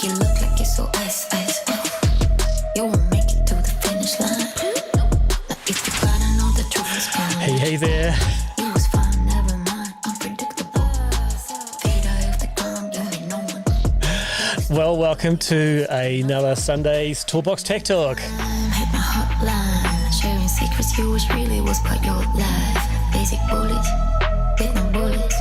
You look like you're so ice, ice. You won't make it to the finish line. Now if you gotta know the truth is gone. Hey there. You was fine, never mind. Unpredictable. Fade out of the ground, you ain't no one. Well, welcome to another Sunday's Toolbox Tech Talk. Hit my hotline. Sharing secrets, you wish really was part your life. Basic bullets, Vietnam bullets.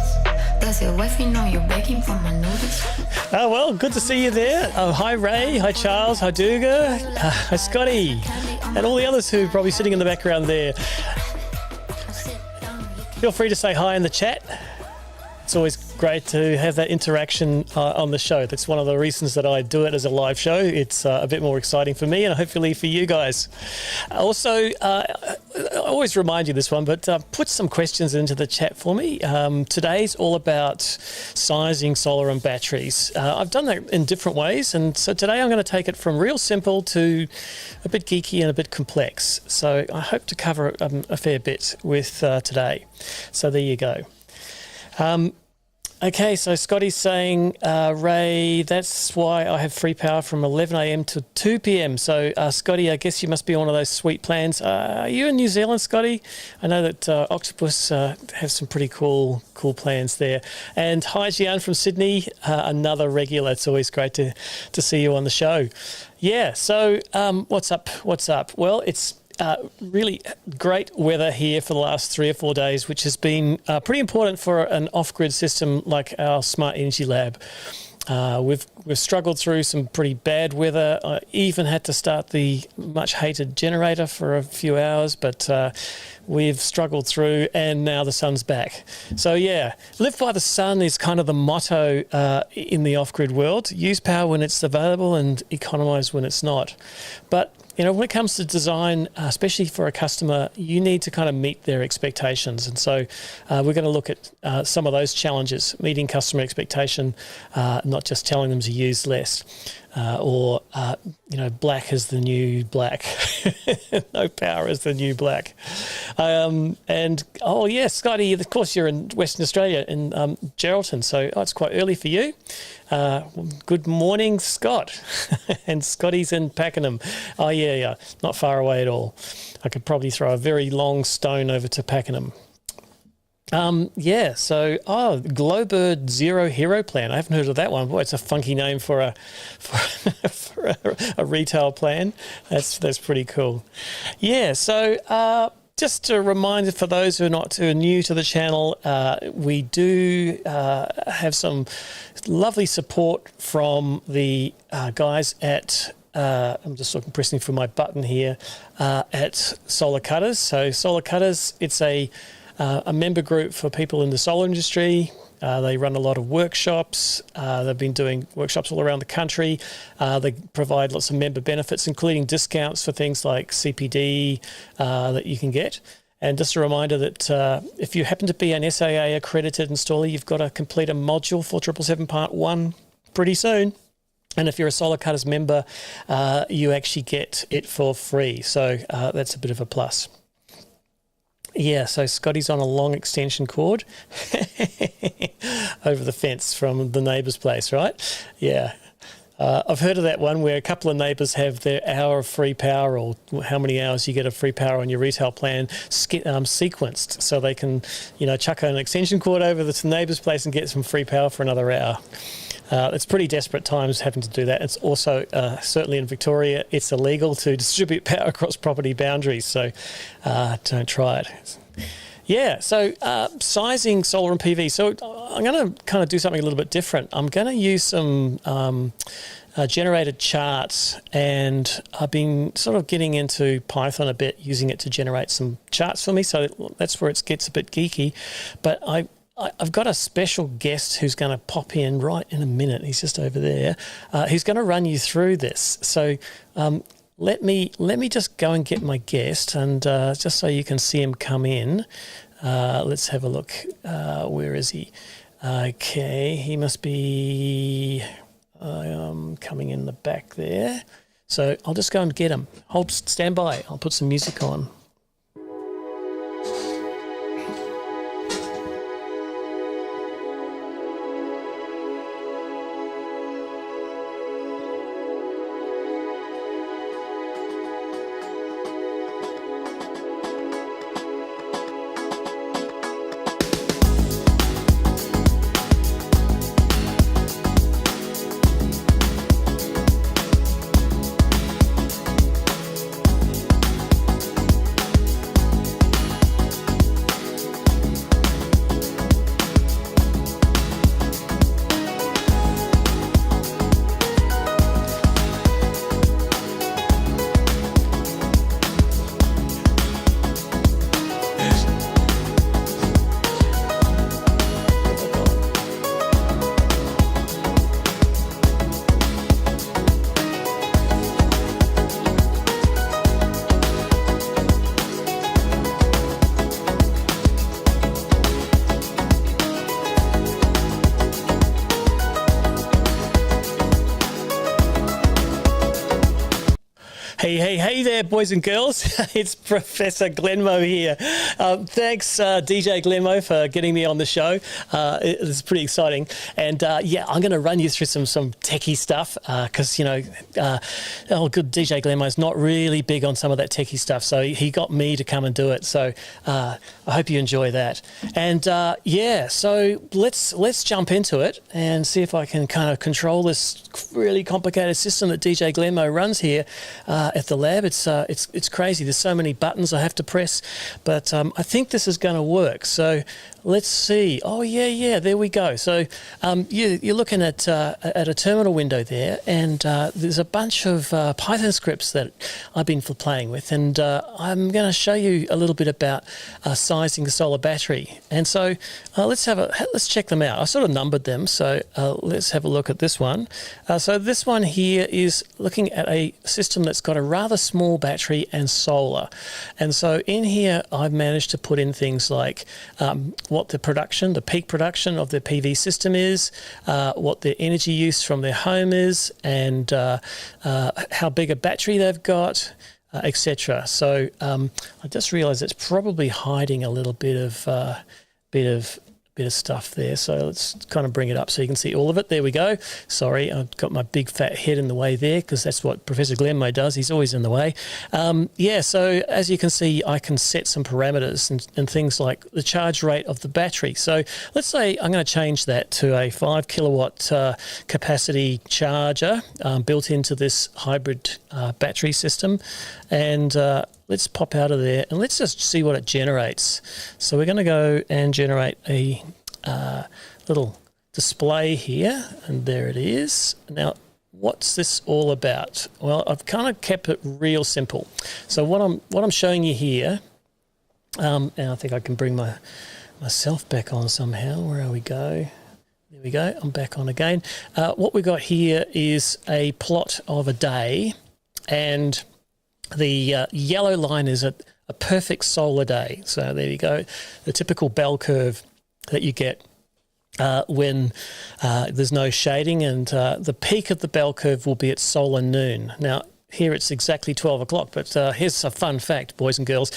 Does your wifey know you're begging for my notice? Oh, well, good to see you there. Oh, hi, Ray. Hi, Charles. Hi, Duga. Hi, Scotty. And all the others who are probably sitting in the background there. Feel free to say hi in the chat. It's always great to have that interaction on the show. That's one of the reasons that I do it as a live show. It's a bit more exciting for me and hopefully for you guys. Also, I always remind you this one, but put some questions into the chat for me. Today's all about sizing solar and batteries. I've done that in different ways, and so today I'm going to take it from real simple to a bit geeky and a bit complex. So I hope to cover a fair bit with today. So there you go. Okay, so Scotty's saying, Ray, that's why I have free power from 11 a.m. to 2 p.m. So, Scotty, I guess you must be on one of those sweet plans. Are you in New Zealand, Scotty? I know that Octopus have some pretty cool plans there. And hi, Gian from Sydney, another regular. It's always great to see you on the show. Yeah, so what's up? Well, it's really great weather here for the last 3 or 4 days, which has been pretty important for an off-grid system like our Smart Energy Lab. We've struggled through some pretty bad weather. I even had to start the much-hated generator for a few hours, but we've struggled through, and now the sun's back. So, yeah, live by the sun is kind of the motto in the off-grid world. Use power when it's available and economise when it's not. But you know, when it comes to design, especially for a customer, you need to kind of meet their expectations. And so we're going to look at some of those challenges, meeting customer expectation, not just telling them to use less or black is the new black. No power is the new black. And, oh, yeah, Scotty, of course, you're in Western Australia, in Geraldton, so it's quite early for you. Good morning, Scott. And Scotty's in Pakenham. Oh, yeah, not far away at all. I could probably throw a very long stone over to Pakenham. Glowbird Zero Hero Plan. I haven't heard of that one. Boy, it's a funky name for a retail plan. That's pretty cool. Yeah, so just a reminder for those who are new to the channel, we do have some lovely support from the guys at I'm just pressing for my button here at Solar Cutters. So Solar Cutters, it's a member group for people in the solar industry. They run a lot of workshops. They've been doing workshops all around the country. They provide lots of member benefits, including discounts for things like CPD that you can get. And just a reminder that if you happen to be an SAA accredited installer, you've got to complete a module for 777 Part 1 pretty soon. And if you're a Solar Cutters member, you actually get it for free. So that's a bit of a plus. Yeah, so Scotty's on a long extension cord over the fence from the neighbour's place, right? Yeah. I've heard of that one where a couple of neighbours have their hour of free power, or how many hours you get of free power on your retail plan sequenced, so they can, chuck an extension cord over to the neighbour's place and get some free power for another hour. It's pretty desperate times having to do that. It's also, certainly in Victoria, it's illegal to distribute power across property boundaries, so don't try it. Yeah, so sizing solar and PV. So I'm going to kind of do something a little bit different. I'm going to use some generated charts, and I've been sort of getting into Python a bit, using it to generate some charts for me, so that's where it gets a bit geeky. But I've got a special guest who's going to pop in right in a minute. He's just over there. Who's going to run you through this. So let me just go and get my guest, and just so you can see him come in. Let's have a look. Where is he? Okay, he must be coming in the back there. So I'll just go and get him. Stand by. I'll put some music on. Hey there, boys and girls. It's Professor Glenmo here. Thanks, DJ Glenmo, for getting me on the show. It's pretty exciting. And I'm going to run you through some techie stuff because, good DJ Glenmo's not really big on some of that techie stuff. So he got me to come and do it. So I hope you enjoy that. And so let's jump into it and see if I can kind of control this really complicated system that DJ Glenmo runs here at the lab. It's crazy. There's so many buttons I have to press, but I think this is going to work. So let's see. Oh yeah, there we go. So you're looking at a terminal window there, and there's a bunch of Python scripts that I've been playing with, and I'm going to show you a little bit about sizing the solar battery. And so let's check them out. I sort of numbered them, so let's have a look at this one. So this one here is looking at a system that's got a rather small battery and solar. And so in here, I've managed to put in things like what the peak production of their PV system is, what their energy use from their home is, and how big a battery they've got, etc. So I just realised it's probably hiding a little bit of stuff there, so let's kind of bring it up so you can see all of it. There we go. Sorry, I've got my big fat head in the way there because that's what Professor Glenmo does. He's always in the way. So as you can see, I can set some parameters and things like the charge rate of the battery. So let's say I'm going to change that to a 5 kilowatt capacity charger built into this hybrid battery system, and let's pop out of there and let's just see what it generates. So we're going to go and generate a little display here, and there it is. Now, what's this all about? Well, I've kind of kept it real simple. So what I'm showing you here, and I think I can bring myself back on somehow. Where we go? There we go. I'm back on again. What we got here is a plot of a day, and the yellow line is a perfect solar day. So there you go, the typical bell curve that you get when there's no shading, and the peak of the bell curve will be at solar noon. Now, here it's exactly 12 o'clock, but here's a fun fact, boys and girls.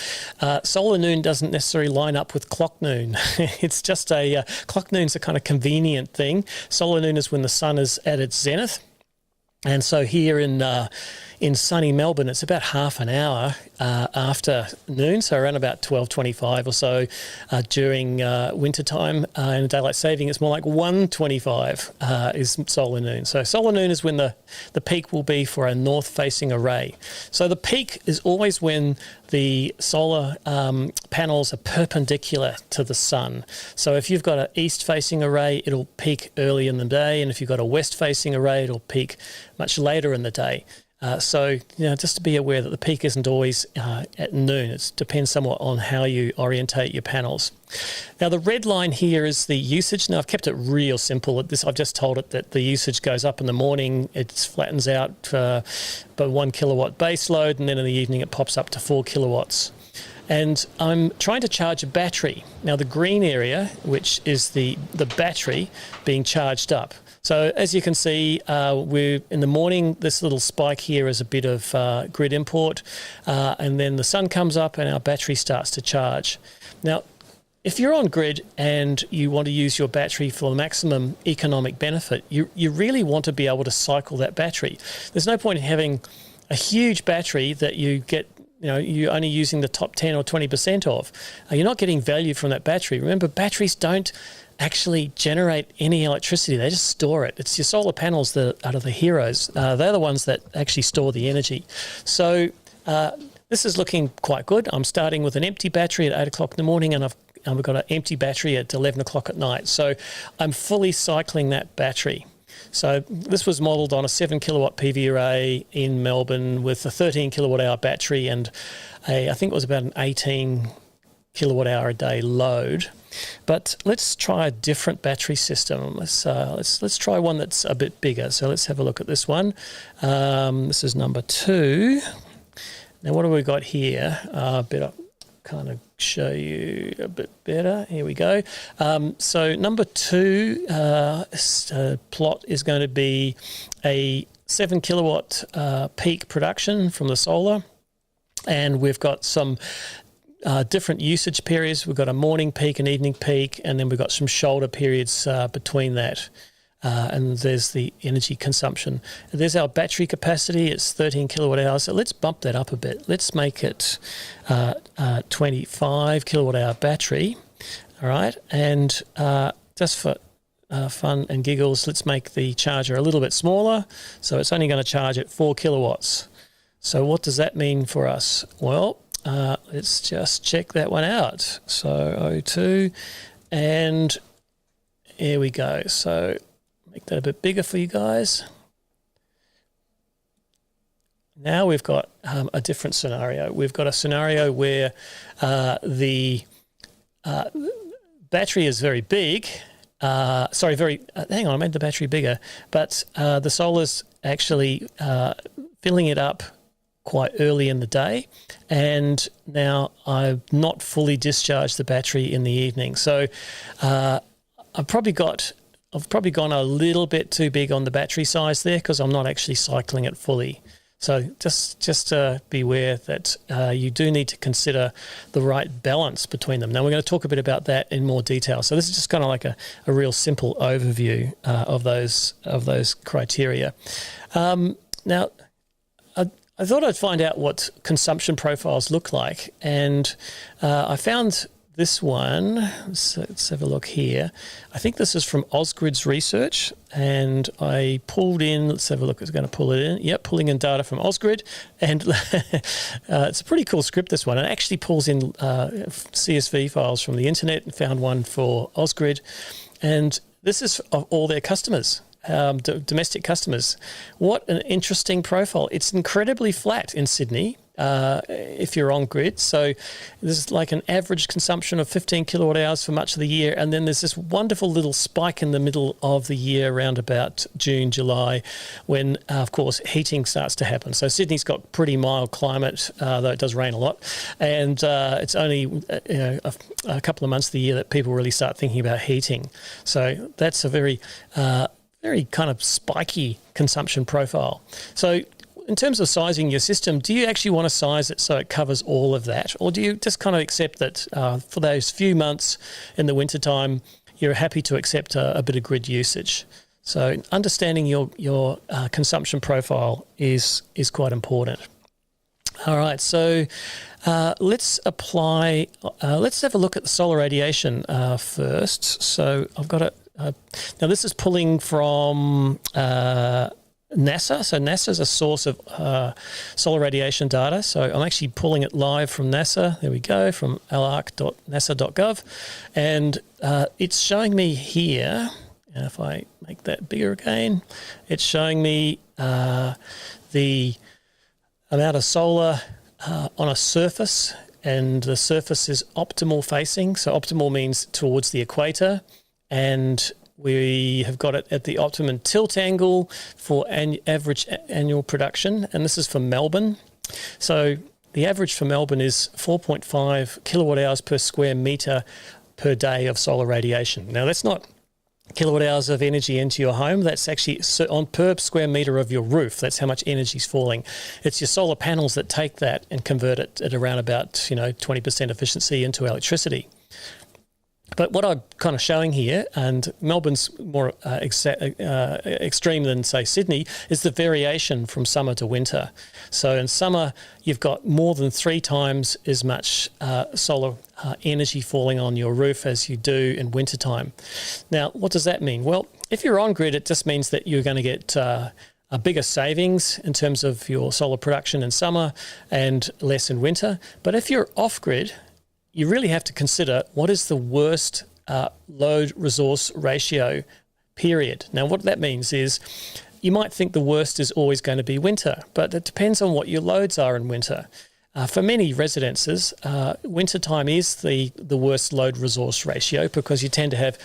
Solar noon doesn't necessarily line up with clock noon. It's just clock noon's a kind of convenient thing. Solar noon is when the sun is at its zenith. And so here in sunny Melbourne, it's about half an hour after noon, so around about 12:25 or so during wintertime. In daylight saving, it's more like 1:25 is solar noon. So solar noon is when the peak will be for a north-facing array. So the peak is always when the solar panels are perpendicular to the sun. So if you've got an east-facing array, it'll peak early in the day, and if you've got a west-facing array, it'll peak much later in the day. So just to be aware that the peak isn't always at noon. It depends somewhat on how you orientate your panels. Now, the red line here is the usage. Now, I've kept it real simple. I've just told it that the usage goes up in the morning. It flattens out by 1 kilowatt base load, and then in the evening it pops up to 4 kilowatts. And I'm trying to charge a battery. Now, the green area, which is the battery being charged up. So as you can see, we're in the morning, this little spike here is a bit of grid import, and then the sun comes up and our battery starts to charge. Now, if you're on grid and you want to use your battery for maximum economic benefit, you really want to be able to cycle that battery. There's no point in having a huge battery that you get, you're only using the top 10 or 20% of. You're not getting value from that battery. Remember, batteries don't actually generate any electricity. They just store it. It's your solar panels that are the heroes. They're the ones that actually store the energy. So this is looking quite good. I'm starting with an empty battery at 8 o'clock in the morning, and I've got an empty battery at 11 o'clock at night. So I'm fully cycling that battery. So this was modelled on a 7 kilowatt PV array in Melbourne with a 13 kilowatt hour battery and I think it was about an 18 kilowatt hour a day load. But let's try a different battery system. Let's try one that's a bit bigger. So let's have a look at this one. This is number 2. Now, what have we got here? Better kind of show you a bit better. Here we go. So number 2 plot is going to be a 7 kilowatt peak production from the solar, and we've got some different usage periods. We've got a morning peak, an evening peak, and then we've got some shoulder periods between that. And there's the energy consumption. There's our battery capacity. It's 13 kilowatt hours. So let's bump that up a bit. Let's make it 25 kilowatt hour battery. All right. And just for fun and giggles, let's make the charger a little bit smaller. So it's only going to charge at 4 kilowatts. So what does that mean for us? Well, let's just check that one out. So O2, and here we go. So make that a bit bigger for you guys. Now we've got a different scenario. We've got a scenario where the battery is very big. Hang on, I made the battery bigger. But the solar's actually filling it up quite early in the day. And now I've not fully discharged the battery in the evening. So I've probably gone a little bit too big on the battery size there because I'm not actually cycling it fully. So just beware that you do need to consider the right balance between them. Now we're going to talk a bit about that in more detail. So this is just kind of like a real simple overview of those criteria. Now, I thought I'd find out what consumption profiles look like, and I found this one. Let's have a look here. I think this is from Osgrid's research, and I pulled in, let's have a look, it's going to pull it in. Yep, pulling in data from Osgrid, and it's a pretty cool script, this one. It actually pulls in CSV files from the internet and found one for Osgrid, and this is of all their customers. Domestic customers. What an interesting profile. It's incredibly flat in Sydney if you're on grid. So there's like an average consumption of 15 kilowatt hours for much of the year. And then there's this wonderful little spike in the middle of the year around about June, July, when, of course, heating starts to happen. So Sydney's got pretty mild climate, though it does rain a lot. And it's only a couple of months of the year that people really start thinking about heating. So that's a very kind of spiky consumption profile. So in terms of sizing your system, do you actually want to size it so it covers all of that? Or do you just kind of accept that for those few months in the wintertime, you're happy to accept a bit of grid usage? So understanding your consumption profile is quite important. All right, so let's have a look at the solar radiation first. So I've got it. Now this is pulling from NASA. So NASA is a source of solar radiation data. So I'm actually pulling it live from NASA. There we go, from larc.nasa.gov. And it's showing me here, and if I make that bigger again, it's showing me the amount of solar on a surface, and the surface is optimal facing. So optimal means towards the equator. And we have got it at the optimum tilt angle for average annual production. And this is for Melbourne. So the average for Melbourne is 4.5 kilowatt hours per square metre per day of solar radiation. Now, that's not kilowatt hours of energy into your home. That's actually on per square metre of your roof. That's how much energy is falling. It's your solar panels that take that and convert it at around about 20% efficiency into electricity. But what I'm kind of showing here, and Melbourne's more extreme than, say, Sydney, is the variation from summer to winter. So in summer, you've got more than 3 times as much solar energy falling on your roof as you do in wintertime. Now, what does that mean? Well, if you're on grid, it just means that you're going to get a bigger savings in terms of your solar production in summer and less in winter. But if you're off grid, you really have to consider what is the worst load resource ratio period. Now, what that means is you might think the worst is always going to be winter, but it depends on what your loads are in winter. for many residences, wintertime is the worst load resource ratio because you tend to have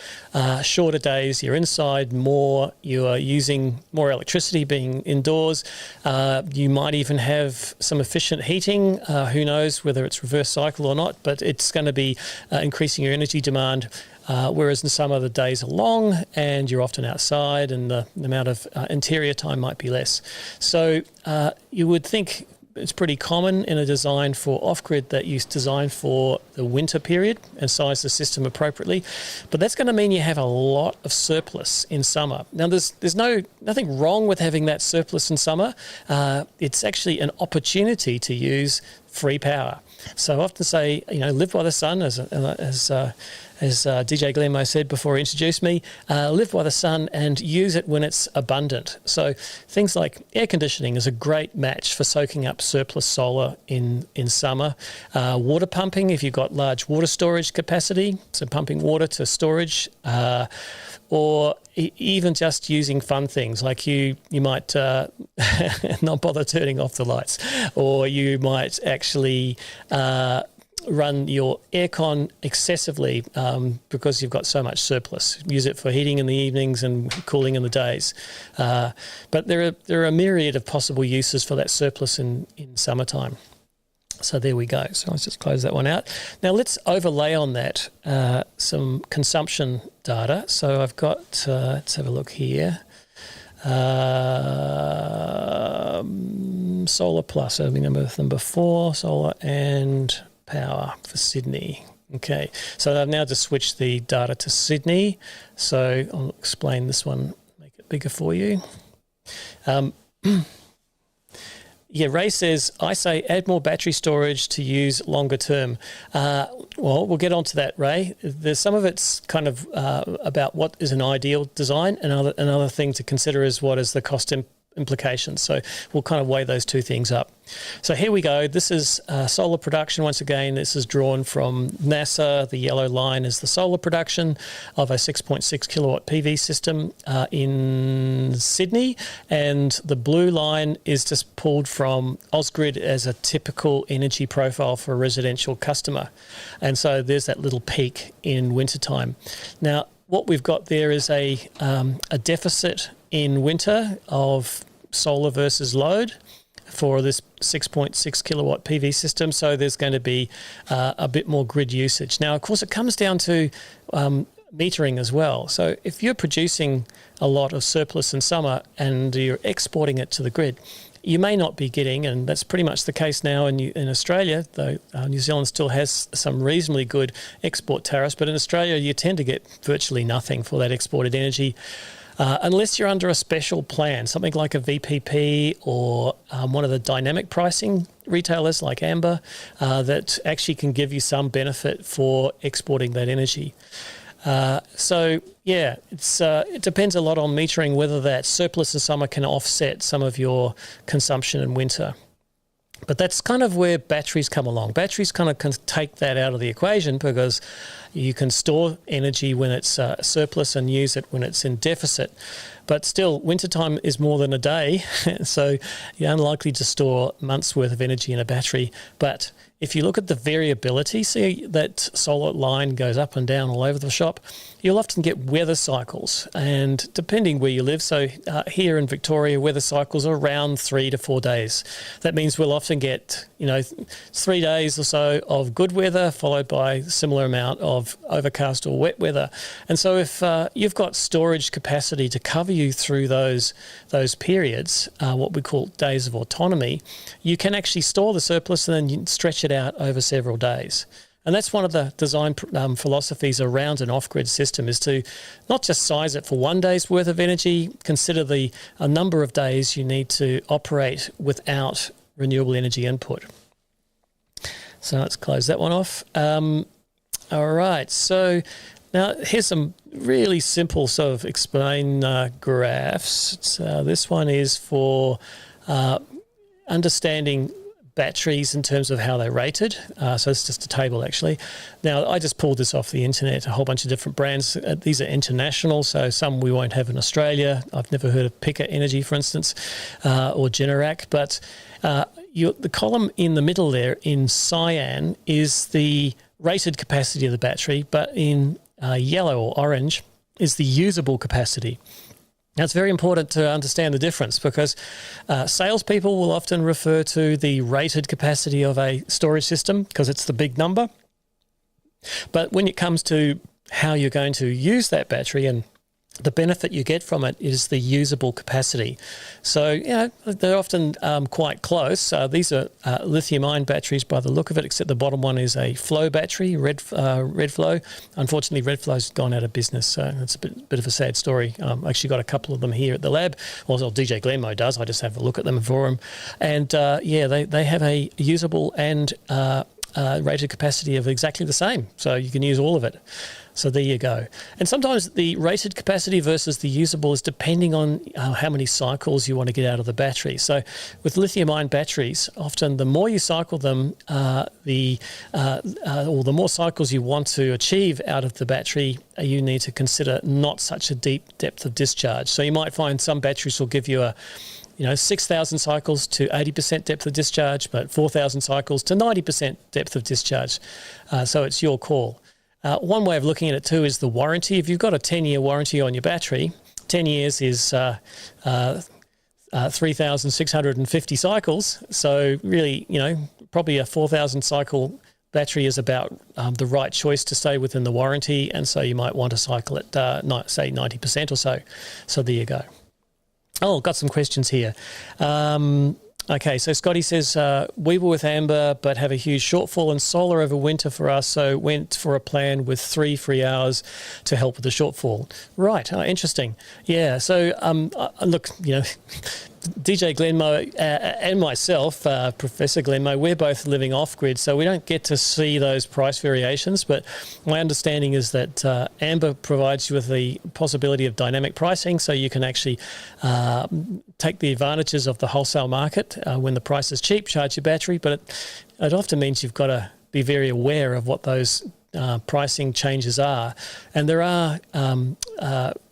shorter days, you're inside more, you are using more electricity being indoors. You might even have some efficient heating, who knows whether it's reverse cycle or not, but it's going to be increasing your energy demand. Whereas in summer the days are long and you're often outside and the amount of interior time might be less. So you would think it's pretty common in a design for off-grid that you design for the winter period and size the system appropriately. But that's going to mean you have a lot of surplus in summer. Now, there's nothing wrong with having that surplus in summer. It's actually an opportunity to use free power. So I often say, live by the sun, as DJ Glenmo said before he introduced me, live by the sun and use it when it's abundant. So things like air conditioning is a great match for soaking up surplus solar in summer. Water pumping, if you've got large water storage capacity, so pumping water to storage, or even just using fun things like you might not bother turning off the lights, or you might actually run your aircon excessively because you've got so much surplus. Use it for heating in the evenings and cooling in the days. But there are a myriad of possible uses for that surplus in summertime. So there we go. So let's just close that one out. Now let's overlay on that some consumption data. So I've got, let's have a look here. Solar Plus, so number 4, solar and power for Sydney. Okay, so I've now just switched the data to Sydney. So I'll explain this one, make it bigger for you. Yeah, Ray says, I say add more battery storage to use longer term. Well, we'll get on to that, Ray. There's some of it's kind of about what is an ideal design. Another thing to consider is what is the cost implications. So we'll kind of weigh those two things up. So here we go. This is solar production. Once again, this is drawn from NASA. The yellow line is the solar production of a 6.6 kilowatt PV system in Sydney. And the blue line is just pulled from Ausgrid as a typical energy profile for a residential customer. And so there's that little peak in wintertime. Now, what we've got there is a deficit in winter of solar versus load for this 6.6 kilowatt PV system. So there's going to be a bit more grid usage. Now, of course, it comes down to metering as well. So if you're producing a lot of surplus in summer and you're exporting it to the grid, you may not be getting, and that's pretty much the case now in Australia, though New Zealand still has some reasonably good export tariffs, but in Australia you tend to get virtually nothing for that exported energy. Unless you're under a special plan, something like a VPP or one of the dynamic pricing retailers like Amber that actually can give you some benefit for exporting that energy. So, yeah, it depends a lot on metering whether that surplus in summer can offset some of your consumption in winter. But that's kind of where batteries come along. Batteries kind of can take that out of the equation because you can store energy when it's surplus and use it when it's in deficit. But still, wintertime is more than a day, so you're unlikely to store months' worth of energy in a battery. But if you look at the variability, see that solar line goes up and down all over the shop, you'll often get weather cycles. And depending where you live, so here in Victoria, weather cycles are around 3 to 4 days. That means we'll often get, 3 days or so of good weather followed by a similar amount of overcast or wet weather. And so if you've got storage capacity to cover you through those periods, what we call days of autonomy, you can actually store the surplus and then you stretch it out over several days. And that's one of the design philosophies around an off-grid system, is to not just size it for 1 day's worth of energy, consider a number of days you need to operate without renewable energy input. So let's close that one off. All right, so now here's some really simple sort of explain graphs. This one is for understanding batteries in terms of how they're rated. So it's just a table actually. Now I just pulled this off the internet, a whole bunch of different brands. These are international, so some we won't have in Australia. I've never heard of Picker Energy, for instance, or Generac, but the column in the middle there in cyan is the rated capacity of the battery, but in yellow or orange is the usable capacity. Now, it's very important to understand the difference because salespeople will often refer to the rated capacity of a storage system because it's the big number. But when it comes to how you're going to use that battery and the benefit you get from it is the usable capacity. So, they're often quite close. These are lithium-ion batteries by the look of it, except the bottom one is a flow battery, red flow. Unfortunately, red flow's gone out of business, so it's a bit of a sad story. I actually got a couple of them here at the lab. Well, DJ Glenmo does. I just have a look at them for him. And, they have a usable and rated capacity of exactly the same. So you can use all of it. So there you go. And sometimes the rated capacity versus the usable is depending on how many cycles you want to get out of the battery. So with lithium-ion batteries, often the more you cycle them, or the more cycles you want to achieve out of the battery, you need to consider not such a deep depth of discharge. So you might find some batteries will give you 6,000 cycles to 80% depth of discharge, but 4,000 cycles to 90% depth of discharge. So it's your call. One way of looking at it too is the warranty. If you've got a 10-year warranty on your battery, 10 years is 3,650 cycles. So really, probably a 4,000 cycle battery is about the right choice to stay within the warranty. And so you might want to cycle it, say 90% or so. So there you go. Oh, got some questions here. Okay, so Scotty says, we were with Amber but have a huge shortfall in solar over winter for us, so went for a plan with 3 free hours to help with the shortfall. Right, interesting. Yeah, so look, DJ Glenmo and myself, Professor Glenmo, we're both living off-grid, so we don't get to see those price variations, but my understanding is that Amber provides you with the possibility of dynamic pricing, so you can actually take the advantages of the wholesale market when the price is cheap, charge your battery, but it often means you've got to be very aware of what those pricing changes are. And there are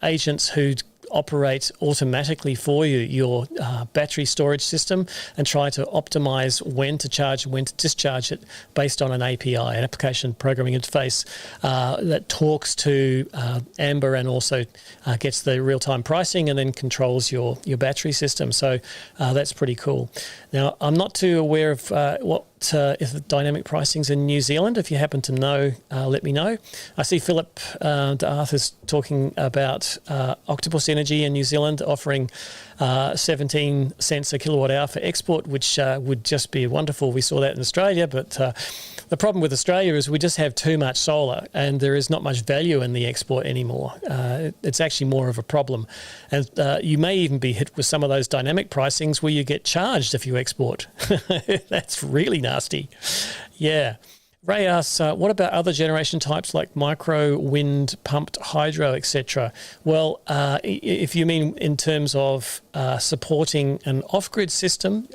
agents who operate automatically for you your battery storage system and try to optimize when to charge and when to discharge it based on an API, an application programming interface that talks to Amber and also gets the real-time pricing and then controls your battery system. So that's pretty cool. Now, I'm not too aware of if the dynamic pricing's in New Zealand. If you happen to know, let me know. I see Philip D'Arthur's talking about Octopus Energy in New Zealand offering 17 cents a kilowatt hour for export, which would just be wonderful. We saw that in Australia, but the problem with Australia is we just have too much solar and there is not much value in the export anymore. It's actually more of a problem. And you may even be hit with some of those dynamic pricings where you get charged if you export. That's really nasty. Yeah. Ray asks, what about other generation types like micro, wind, pumped hydro, etc.? Well, if you mean in terms of supporting an off-grid system,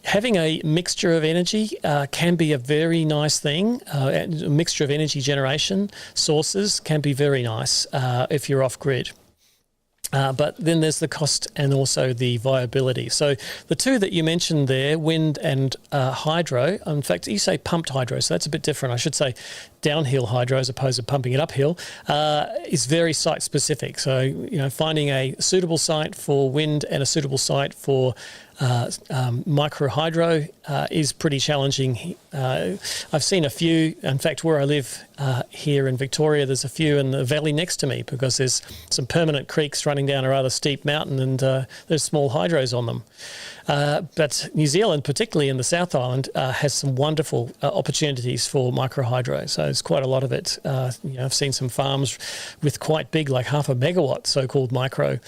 having a mixture of energy can be a very nice thing. A mixture of energy generation sources can be very nice if you're off-grid. But then there's the cost and also the viability. So the two that you mentioned there, wind and hydro, in fact, you say pumped hydro, so that's a bit different. I should say downhill hydro as opposed to pumping it uphill, is very site specific. So, finding a suitable site for wind and a suitable site for micro hydro is pretty challenging. I've seen a few. In fact, where I live here in Victoria, there's a few in the valley next to me because there's some permanent creeks running down a rather steep mountain and there's small hydros on them. But New Zealand, particularly in the South Island, has some wonderful opportunities for micro hydro. So there's quite a lot of it. I've seen some farms with quite big, like 0.5 megawatt, so-called micro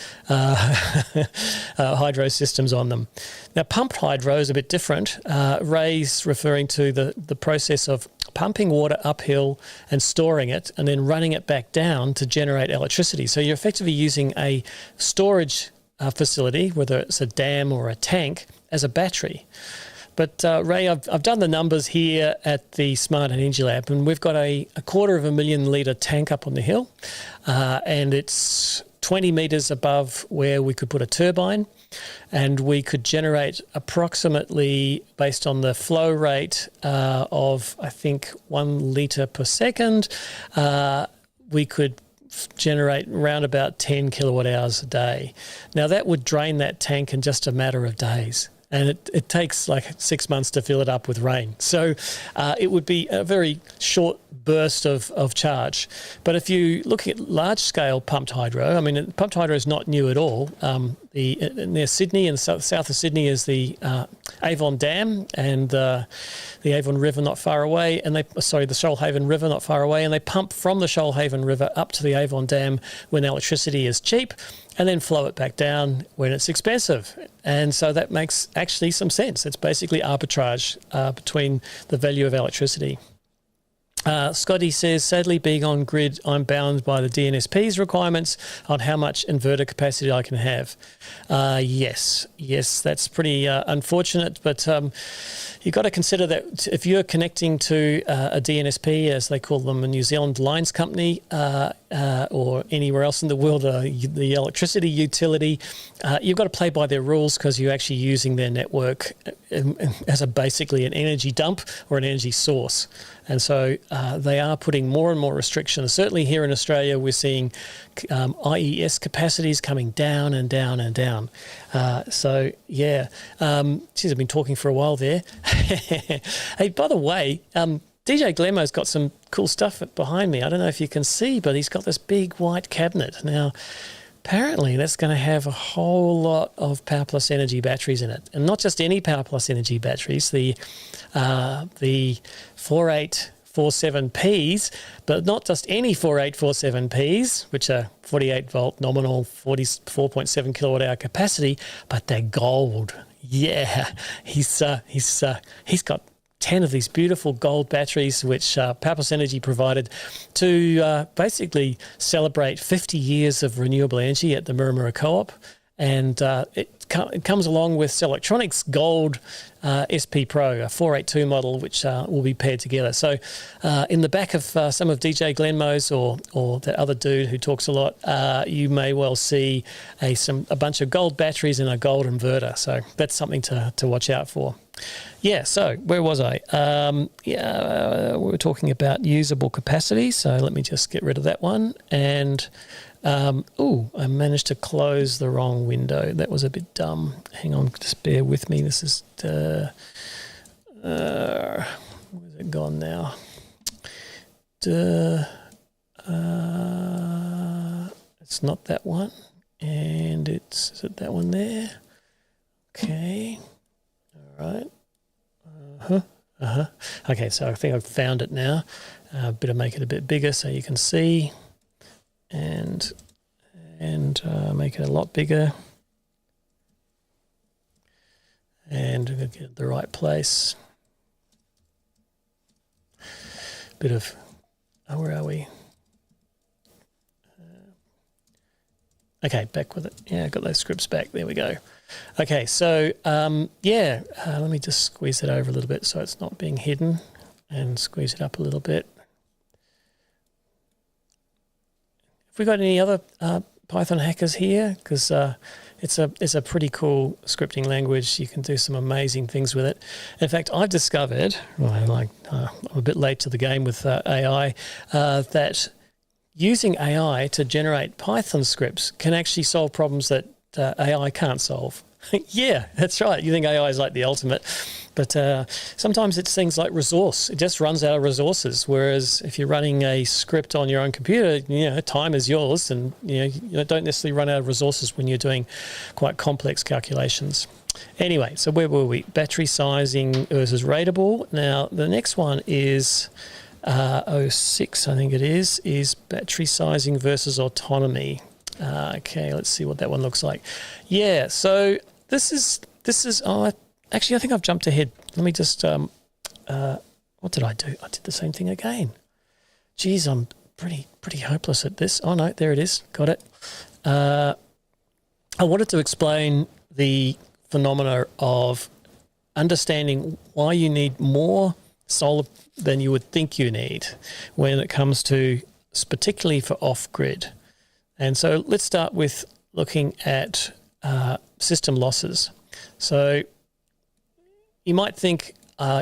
hydro systems on them. Now, pumped hydro is a bit different. Ray's referring to the process of pumping water uphill and storing it and then running it back down to generate electricity. So you're effectively using a storage facility, whether it's a dam or a tank, as a battery. But Ray, I've done the numbers here at the Smart Energy Lab, and we've got a 250,000 litre tank up on the hill, and it's 20 metres above where we could put a turbine, and we could generate approximately, based on the flow rate of, I think, 1 litre per second, we could generate around about 10 kilowatt hours a day. Now, that would drain that tank in just a matter of days. And it takes like 6 months to fill it up with rain. So it would be a very short burst of charge. But if you look at large-scale pumped hydro, I mean, pumped hydro is not new at all. Near Sydney, in the south of Sydney, is the Avon Dam and the Avon River not far away, and the Shoalhaven River not far away, and they pump from the Shoalhaven River up to the Avon Dam when electricity is cheap, and then flow it back down when it's expensive. And so that makes actually some sense. It's basically arbitrage between the value of electricity. Scotty says, sadly, being on grid, I'm bound by the DNSP's requirements on how much inverter capacity I can have. Yes, that's pretty unfortunate, but you've got to consider that if you're connecting to a DNSP, as they call them, a New Zealand Lines Company, or anywhere else in the world, the electricity utility, you've got to play by their rules because you're actually using their network as basically an energy dump or an energy source. And so they are putting more and more restrictions. Certainly here in Australia, we're seeing IES capacities coming down and down and down. So, yeah, geez, I've been talking for a while there. Hey, by the way, DJ Glemmo's got some cool stuff behind me. I don't know if you can see, but he's got this big white cabinet. Now, apparently that's going to have a whole lot of Power Plus Energy batteries in it. And not just any Power Plus Energy batteries, the 4847Ps, but not just any 4847Ps, which are 48 volt nominal, 44.7 kilowatt hour capacity, but they're gold. Yeah, he's got 10 of these beautiful gold batteries, which Power Plus Energy provided to basically celebrate 50 years of renewable energy at the Murramura Co-op. And it comes along with Electronics Gold SP Pro, a 482 model, which will be paired together. So in the back of some of DJ Glenmo's or that other dude who talks a lot, you may well see a bunch of gold batteries and a gold inverter. So that's something to watch out for. Yeah, so where was I? We were talking about usable capacity. So let me just get rid of that one. And I managed to close the wrong window. That was a bit dumb. Hang on, just bear with me. This is where's it gone now? It's not that one, and is it that one there? Okay, all right. Okay, so I think I've found it now. Better make it a bit bigger so you can see. And make it a lot bigger, and we're going to get it the right place. Bit of, where are we? Okay, back with it. Yeah, I got those scripts back. There we go. Okay, so let me just squeeze it over a little bit so it's not being hidden, and squeeze it up a little bit. Have we got any other Python hackers here? Because it's a pretty cool scripting language. You can do some amazing things with it. In fact, I've discovered, I'm a bit late to the game with AI, that using AI to generate Python scripts can actually solve problems that AI can't solve. Yeah, that's right. You think AI is like the ultimate. But sometimes it's things like resource. It just runs out of resources. Whereas if you're running a script on your own computer, time is yours, and you don't necessarily run out of resources when you're doing quite complex calculations. Anyway, so where were we? Battery sizing versus rateable. Now the next one is 06, I think it is battery sizing versus autonomy. Okay, let's see what that one looks like. Yeah, so this is. Actually, I think I've jumped ahead. Let me just, what did I do? I did the same thing again. Geez, I'm pretty hopeless at this. Oh, no, there it is. Got it. I wanted to explain the phenomena of understanding why you need more solar than you would think you need when it comes to, particularly for off-grid. And so let's start with looking at system losses. So you might think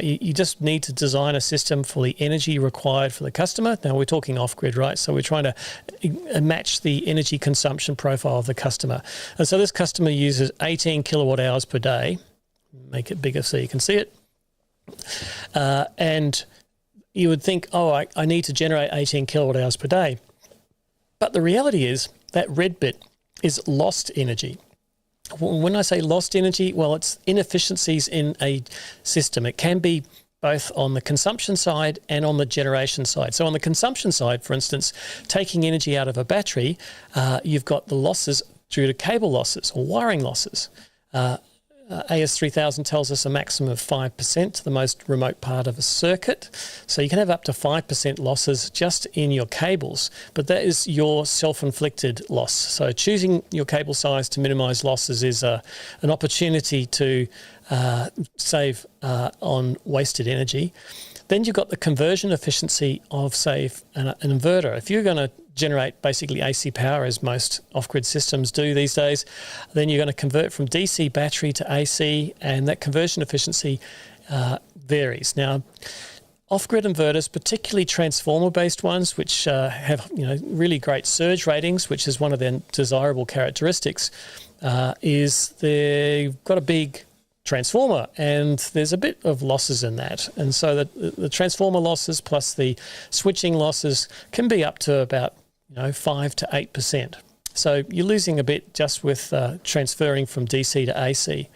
you just need to design a system for the energy required for the customer. Now we're talking off-grid, right? So we're trying to match the energy consumption profile of the customer. And so this customer uses 18 kilowatt hours per day. Make it bigger so you can see it. And you would think, oh, I need to generate 18 kilowatt hours per day. But the reality is that red bit is lost energy. When I say lost energy, well, it's inefficiencies in a system. It can be both on the consumption side and on the generation side. So on the consumption side, for instance, taking energy out of a battery, you've got the losses due to cable losses or wiring losses. AS3000 tells us a maximum of 5% to the most remote part of a circuit. So you can have up to 5% losses just in your cables, but that is your self-inflicted loss. So choosing your cable size to minimize losses is an opportunity to save on wasted energy. Then you've got the conversion efficiency of, say, an inverter. If you're going to generate basically AC power, as most off-grid systems do these days, then you're going to convert from DC battery to AC, and that conversion efficiency varies. Now, off-grid inverters, particularly transformer-based ones, which have really great surge ratings, which is one of their desirable characteristics, is they've got a big transformer, and there's a bit of losses in that. And so the transformer losses plus the switching losses can be up to about 5 to 8%. So you're losing a bit just with transferring from DC to AC.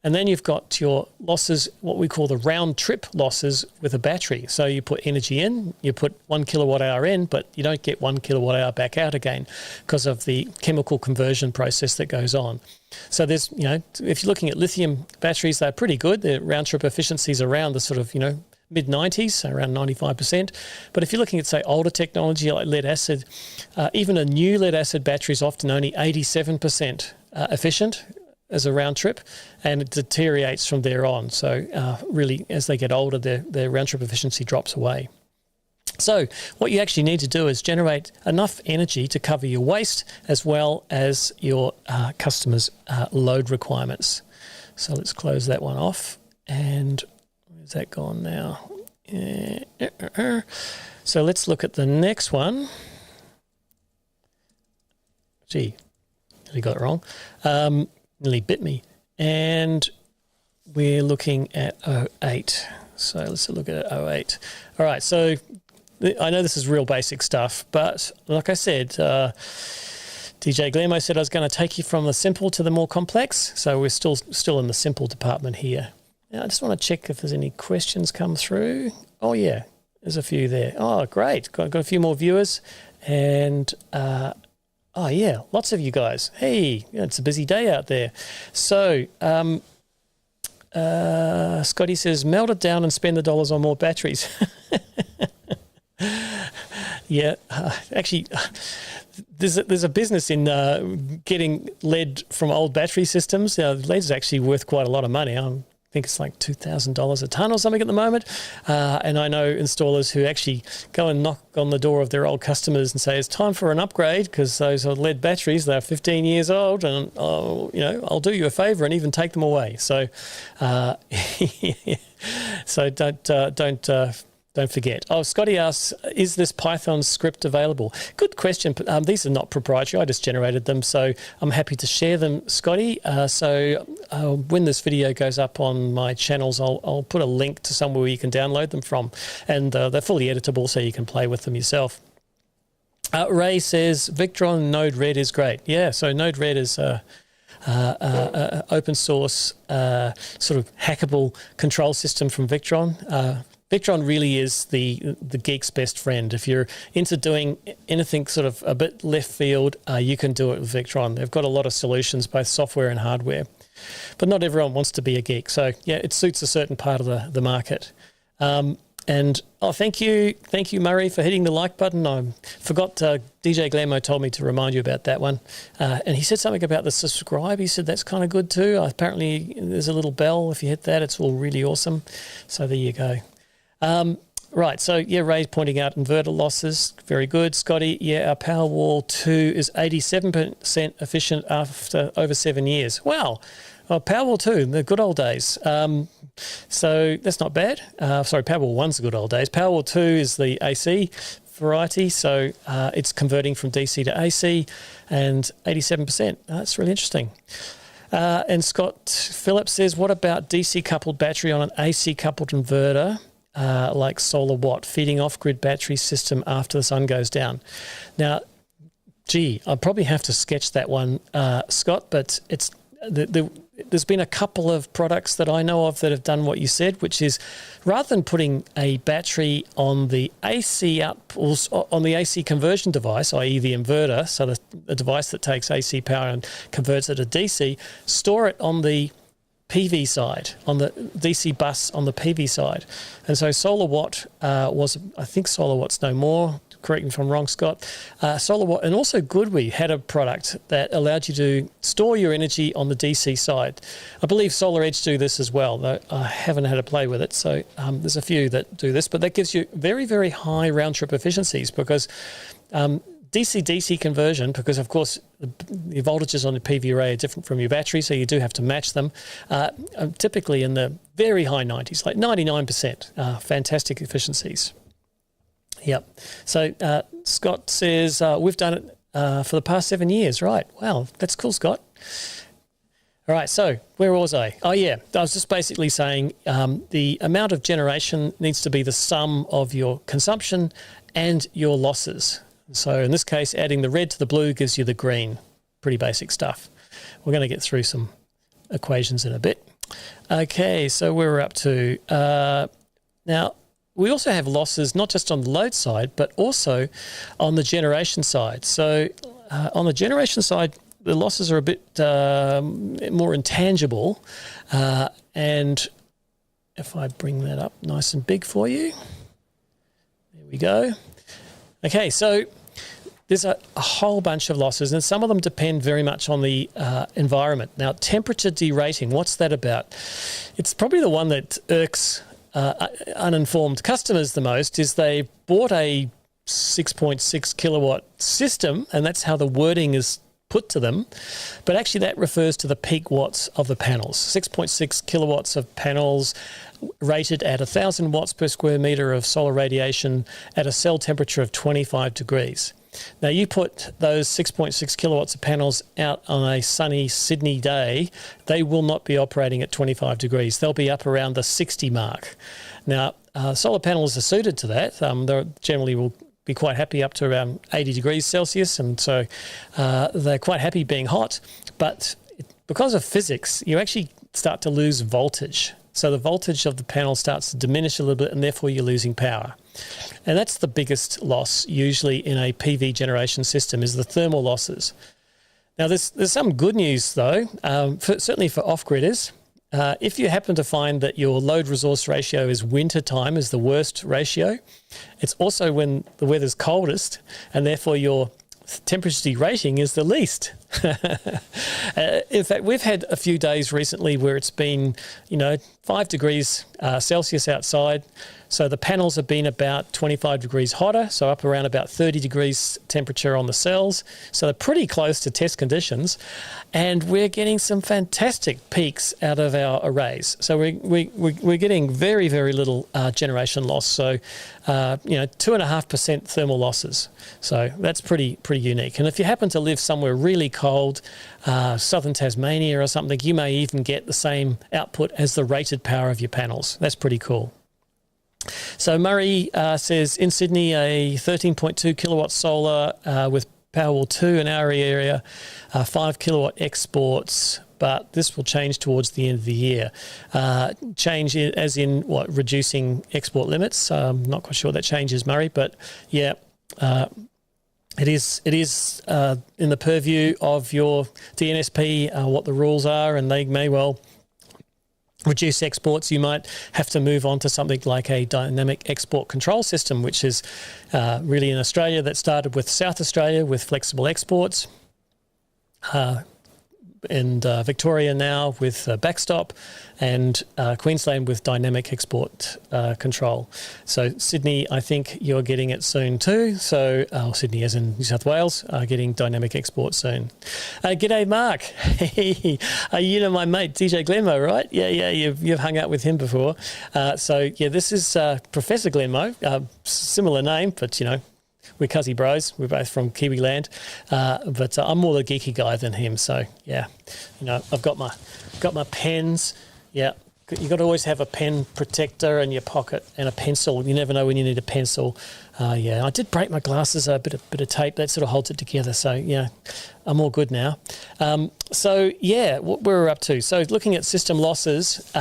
And then you've got your losses, what we call the round trip losses with a battery. So you put energy in, you put 1 kilowatt hour in, but you don't get 1 kilowatt hour back out again because of the chemical conversion process that goes on. So there's, if you're looking at lithium batteries, they're pretty good. Their round trip efficiency is around the sort of, mid-90s, so around 95%. But if you're looking at, say, older technology like lead acid, even a new lead acid battery is often only 87% efficient as a round trip, and it deteriorates from there on. So really, as they get older, their round trip efficiency drops away. So what you actually need to do is generate enough energy to cover your waste as well as your customers' load requirements. So let's close that one off. And where's that gone now? So let's look at the next one. Gee, nearly got it wrong. Nearly bit me. And we're looking at 08. So let's look at 08. All right, so I know this is real basic stuff, but like I said, DJ Glermo said I was going to take you from the simple to the more complex. So we're still in the simple department here. Now, I just want to check if there's any questions come through. Oh, yeah, there's a few there. Oh, great. Got a few more viewers. And oh, yeah, lots of you guys. Hey, it's a busy day out there. So Scotty says, melt it down and spend the dollars on more batteries. Yeah, actually, there's a business in getting lead from old battery systems. Lead is actually worth quite a lot of money. I think it's like $2,000 a ton or something at the moment. And I know installers who actually go and knock on the door of their old customers and say, it's time for an upgrade because those are lead batteries. They're 15 years old and, I'll do you a favor and even take them away. So, so don't forget. Oh, Scotty asks, is this Python script available? Good question. These are not proprietary. I just generated them, so I'm happy to share them, Scotty. So when this video goes up on my channels, I'll put a link to somewhere where you can download them from. And they're fully editable, so you can play with them yourself. Ray says, Victron Node-RED is great. Yeah, so Node-RED is open source, sort of hackable control system from Victron. Victron really is the geek's best friend. If you're into doing anything sort of a bit left field, you can do it with Victron. They've got a lot of solutions, both software and hardware. But not everyone wants to be a geek. So, yeah, it suits a certain part of the market. And thank you, Murray, for hitting the like button. I forgot, DJ Glermo told me to remind you about that one. And he said something about the subscribe. He said that's kind of good too. Apparently there's a little bell. If you hit that, it's all really awesome. So there you go. Right, so yeah, Ray's pointing out inverter losses. Very good. Scotty, yeah, our Powerwall 2 is 87% efficient after over 7 years. Wow. Oh, Powerwall 2, the good old days. So that's not bad. Powerwall 1's the good old days. Powerwall 2 is the AC variety, so it's converting from DC to AC, and 87%. That's really interesting. And Scott Phillips says, what about DC-coupled battery on an AC-coupled inverter, like Solar Watt, feeding off-grid battery system after the sun goes down? Now, I'll probably have to sketch that one, Scott, but it's there's been a couple of products that I know of that have done what you said, which is rather than putting a battery on the AC on the AC conversion device, i.e. the inverter, so the device that takes AC power and converts it to DC, store it on the PV side, on the DC bus on the PV side. And so Solar Watt I think Solar Watt's no more. Correct me if I'm wrong, Scott. Solar Watt, and also Goodwe had a product that allowed you to store your energy on the DC side. I believe Solar Edge do this as well, though I haven't had a play with it. So there's a few that do this, but that gives you very, very high round-trip efficiencies because DC-DC conversion, because of course the voltages on the PV array are different from your battery, so you do have to match them. Typically in the very high 90s, like 99%, fantastic efficiencies. Yep. So Scott says, we've done it for the past 7 years. Right. Wow. That's cool, Scott. All right. So where was I? Oh, yeah. I was just basically saying the amount of generation needs to be the sum of your consumption and your losses. So in this case, adding the red to the blue gives you the green. Pretty basic stuff. We're going to get through some equations in a bit. Okay. So where we're up to now. We also have losses not just on the load side, but also on the generation side. So on the generation side, the losses are a bit more intangible. And if I bring that up nice and big for you, there we go. Okay, so there's a whole bunch of losses, and some of them depend very much on the environment. Now, temperature derating, what's that about? It's probably the one that irks uninformed customers the most. Is they bought a 6.6 kilowatt system, and that's how the wording is put to them, but actually that refers to the peak watts of the panels. 6.6 kilowatts of panels rated at 1,000 watts per square metre of solar radiation at a cell temperature of 25 degrees. Now, you put those 6.6 kilowatts of panels out on a sunny Sydney day, they will not be operating at 25 degrees. They'll be up around the 60 mark. Now, solar panels are suited to that. They generally will be quite happy up to around 80 degrees Celsius, and so they're quite happy being hot. But because of physics, you actually start to lose voltage. So the voltage of the panel starts to diminish a little bit, and therefore you're losing power. And that's the biggest loss usually in a PV generation system, is the thermal losses. Now, there's some good news, though, certainly for off-gridders. If you happen to find that your load resource ratio is winter time is the worst ratio, it's also when the weather's coldest, and therefore your temperature derating is the least. In fact, we've had a few days recently where it's been, 5 degrees Celsius outside. So the panels have been about 25 degrees hotter, so up around about 30 degrees temperature on the cells. So they're pretty close to test conditions. And we're getting some fantastic peaks out of our arrays. So we're getting very, very little generation loss. So, 2.5% thermal losses. So that's pretty unique. And if you happen to live somewhere really cold, southern Tasmania or something, you may even get the same output as the rated power of your panels. That's pretty cool. So Murray says, in Sydney, a 13.2 kilowatt solar with Powerwall 2 in our area, 5 kilowatt exports, but this will change towards the end of the year. Change as in what, reducing export limits? I'm not quite sure what that changes, Murray, but yeah, it is in the purview of your DNSP what the rules are, and they may well reduce exports. You might have to move on to something like a dynamic export control system, which is really in Australia, that started with South Australia with flexible exports. in Victoria now with backstop, and Queensland with dynamic export control. So Sydney, I think you're getting it soon too. So Sydney, as in New South Wales, are getting dynamic export soon. G'day, Mark. You know my mate DJ Glenmo, right? Yeah, you've hung out with him before. So yeah, this is Professor Glenmo, similar name, but you know, we're cuzzy bros. We're both from Kiwi land, but I'm more the geeky guy than him. So yeah, you know, I've got my pens. Yeah, you got to always have a pen protector in your pocket and a pencil. You never know when you need a pencil. Yeah, I did break my glasses. A bit of tape that sort of holds it together. So yeah, I'm all good now. So yeah, what we're up to. So looking at system losses.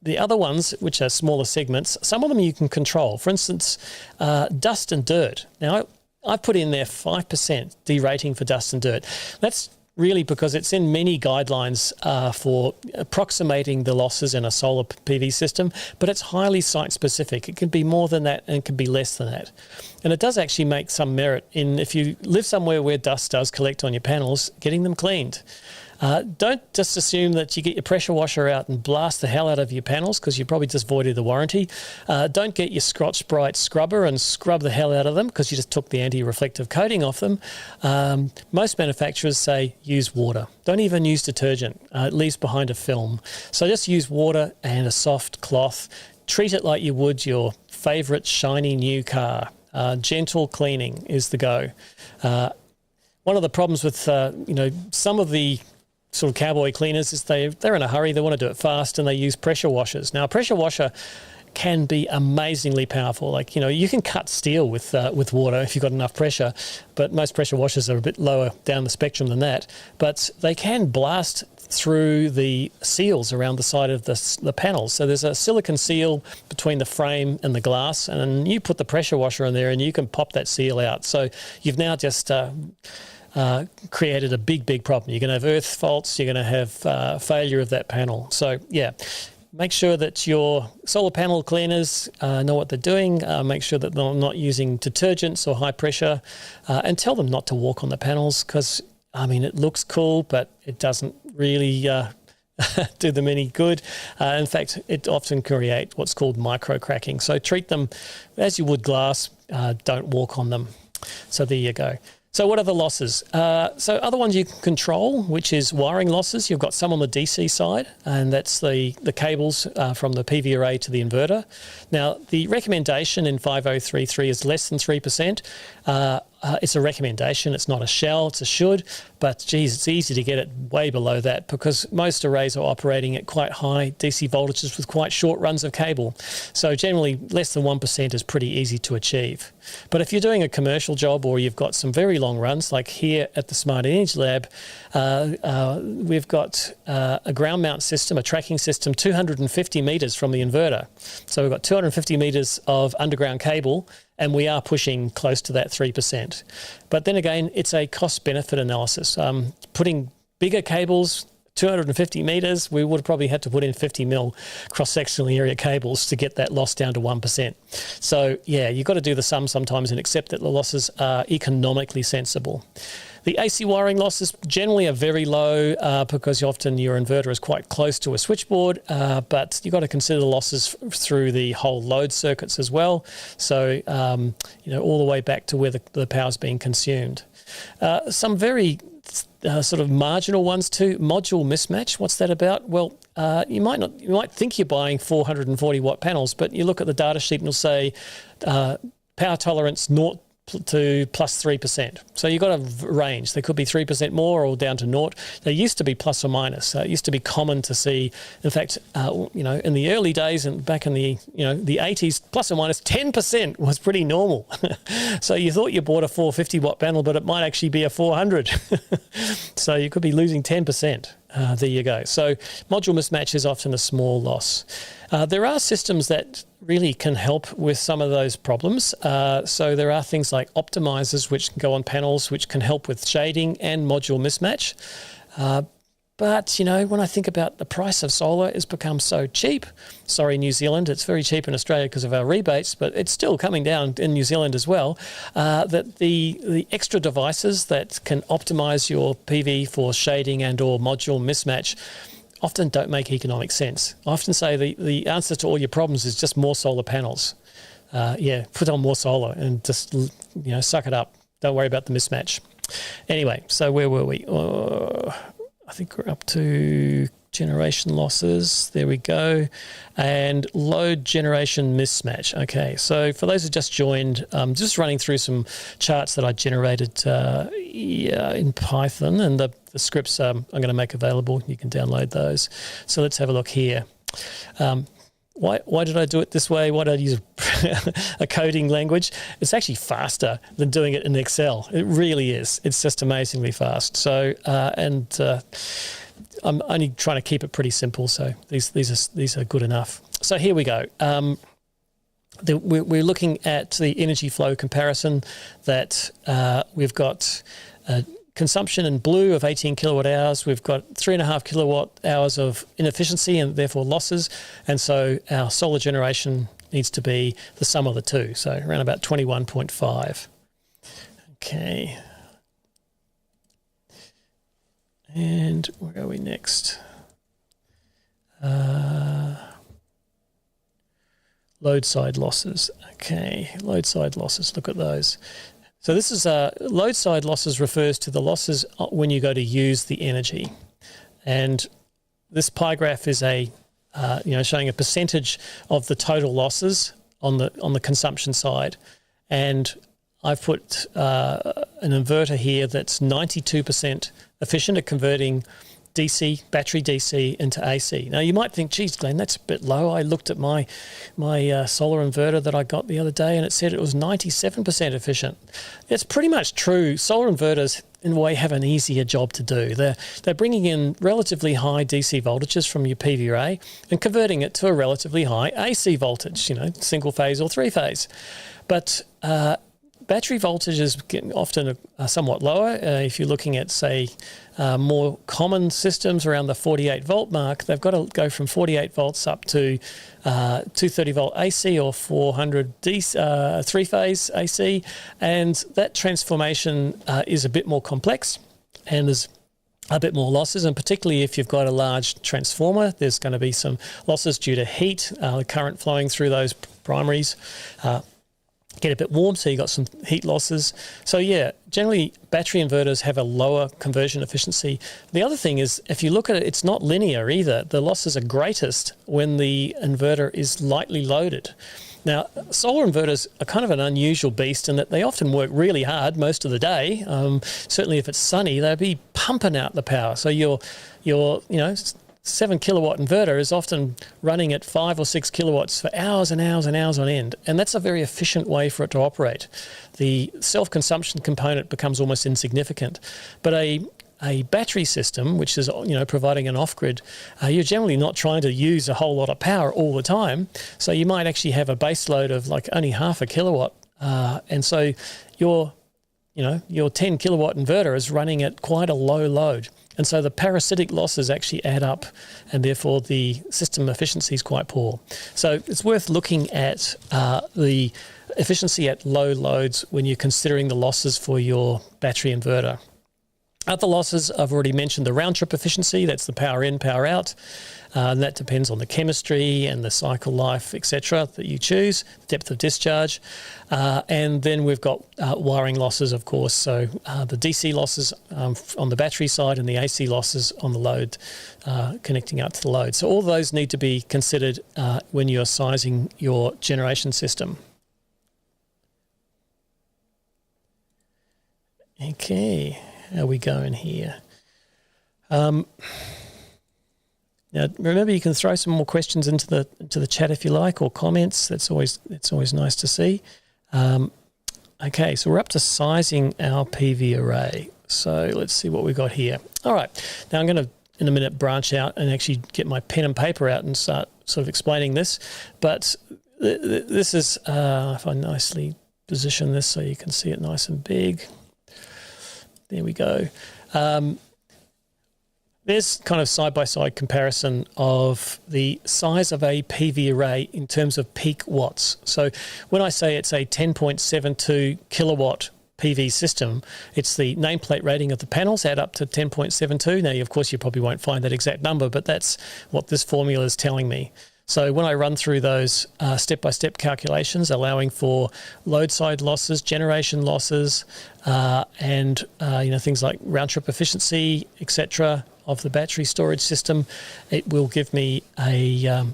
The other ones, which are smaller segments, some of them you can control. For instance, dust and dirt. Now, I put in there 5% derating for dust and dirt. That's really because it's in many guidelines for approximating the losses in a solar PV system, but it's highly site-specific. It can be more than that and it can be less than that. And it does actually make some merit in, if you live somewhere where dust does collect on your panels, getting them cleaned. Don't just assume that you get your pressure washer out and blast the hell out of your panels, because you probably just voided the warranty. Don't get your Scotch-Brite scrubber and scrub the hell out of them, because you just took the anti-reflective coating off them. Most manufacturers say use water. Don't even use detergent. It leaves behind a film. So just use water and a soft cloth. Treat it like you would your favourite shiny new car. Gentle cleaning is the go. One of the problems with some of the sort of cowboy cleaners is they're in a hurry. They want to do it fast, and they use pressure washers. Now, a pressure washer can be amazingly powerful. Like, you know, you can cut steel with water if you've got enough pressure, but most pressure washers are a bit lower down the spectrum than that. But they can blast through the seals around the side of the panels. So there's a silicon seal between the frame and the glass, and you put the pressure washer in there and you can pop that seal out. So you've now just created a big problem. You're going to have earth faults. You're going to have failure of that panel. So yeah, make sure that your solar panel cleaners know what they're doing. Make sure that they're not using detergents or high pressure, and tell them not to walk on the panels, because I mean, it looks cool, but it doesn't really do them any good. In fact, it often create what's called micro cracking. So treat them as you would glass. Don't walk on them. So there you go. So what are the losses? So other ones you can control, which is wiring losses. You've got some on the DC side, and that's the cables from the PV array to the inverter. Now, the recommendation in 5033 is less than 3%. It's a recommendation. It's not a shall, it's a should. But, geez, it's easy to get it way below that, because most arrays are operating at quite high DC voltages with quite short runs of cable. So generally, less than 1% is pretty easy to achieve. But if you're doing a commercial job, or you've got some very long runs, like here at the Smart Energy Lab, we've got a ground mount system, a tracking system, 250 metres from the inverter. So we've got 250 metres of underground cable, and we are pushing close to that 3%. But then again, it's a cost-benefit analysis. Putting bigger cables, 250 metres, we would have probably had to put in 50 mil cross-sectional area cables to get that loss down to 1%. So, yeah, you've got to do the sum sometimes and accept that the losses are economically sensible. The AC wiring losses generally are very low because often your inverter is quite close to a switchboard, but you've got to consider the losses through the whole load circuits as well. So, all the way back to where the power's being consumed. Some very sort of marginal ones too. Module mismatch. What's that about? Well, you might think you're buying 440 watt panels, but you look at the data sheet and it'll say power tolerance 0 to plus 3%. So you've got a range. There could be 3% more or down to 0. They used to be plus or minus. It used to be common to see, in fact, in the early days and back in the 80s, plus or minus 10% was pretty normal. So you thought you bought a 450 watt panel, but it might actually be a 400. So you could be losing 10%. There you go. So module mismatch is often a small loss. There are systems that really can help with some of those problems. So there are things like optimizers which can go on panels, which can help with shading and module mismatch. But, when I think about the price of solar, it's become so cheap. Sorry, New Zealand, it's very cheap in Australia because of our rebates, but it's still coming down in New Zealand as well, that the extra devices that can optimize your PV for shading and or module mismatch often don't make economic sense. I often say the answer to all your problems is just more solar panels. Put on more solar and just, suck it up. Don't worry about the mismatch. Anyway, so where were we? I think we're up to generation losses. There we go. And load generation mismatch. Okay, so for those who just joined, just running through some charts that I generated in Python, and the scripts I'm going to make available. You can download those. So let's have a look here. Why did I do it this way? Why did I use a coding language? It's actually faster than doing it in Excel. It really is. It's just amazingly fast. So, I'm only trying to keep it pretty simple. So these are good enough. So here we go. We're looking at the energy flow comparison that we've got. Consumption in blue of 18 kilowatt hours. We've got 3.5 kilowatt hours of inefficiency and therefore losses. And so our solar generation needs to be the sum of the two. So around about 21.5. Okay. And where are we next? Load side losses. Okay, load side losses. Look at those. So this is load side losses refers to the losses when you go to use the energy, and this pie graph is showing a percentage of the total losses on the consumption side, and I've put an inverter here that's 92% efficient at converting battery DC into AC. Now you might think, geez, Glenn, that's a bit low. I looked at my solar inverter that I got the other day and it said it was 97% efficient. It's pretty much true. Solar inverters in a way have an easier job to do. They're bringing in relatively high DC voltages from your PV array and converting it to a relatively high AC voltage, single phase or three phase. But battery voltage is often somewhat lower. If you're looking at, say, more common systems around the 48 volt mark, they've got to go from 48 volts up to 230 volt AC or 400 three-phase AC, and that transformation is a bit more complex, and there's a bit more losses, and particularly if you've got a large transformer, there's going to be some losses due to heat, the current flowing through those primaries. Get a bit warm, so you got some heat losses. So yeah, generally battery inverters have a lower conversion efficiency. The other thing is, if you look at it, it's not linear either. The losses are greatest when the inverter is lightly loaded. Now, solar inverters are kind of an unusual beast in that they often work really hard most of the day. Certainly if it's sunny, they'll be pumping out the power. So your 7 kilowatt inverter is often running at 5 or 6 kilowatts for hours and hours and hours on end. And that's a very efficient way for it to operate. The self-consumption component becomes almost insignificant. But a battery system, which is providing an off-grid, you're generally not trying to use a whole lot of power all the time. So you might actually have a base load of like only half a kilowatt. And so your 10 kilowatt inverter is running at quite a low load. And so the parasitic losses actually add up, and therefore the system efficiency is quite poor. So it's worth looking at the efficiency at low loads when you're considering the losses for your battery inverter. Other losses, I've already mentioned the round-trip efficiency. That's the power in, power out. And that depends on the chemistry and the cycle life, etc., that you choose, the depth of discharge. And then we've got wiring losses, of course. So the DC losses on the battery side and the AC losses on the load, connecting out to the load. So all those need to be considered when you're sizing your generation system. Okay. How are we going here? Now, remember, you can throw some more questions into the chat if you like, or comments. It's always nice to see. Okay, so we're up to sizing our PV array. So let's see what we've got here. All right. Now I'm going to, in a minute, branch out and actually get my pen and paper out and start sort of explaining this. But this is, if I nicely position this so you can see it nice and big. There we go. there's kind of side-by-side comparison of the size of a PV array in terms of peak watts. So when I say it's a 10.72 kilowatt PV system, it's the nameplate rating of the panels add up to 10.72. Now, of course, you probably won't find that exact number, but that's what this formula is telling me. So when I run through those step-by-step calculations, allowing for load side losses, generation losses, and things like round-trip efficiency, etc., of the battery storage system, it will give me a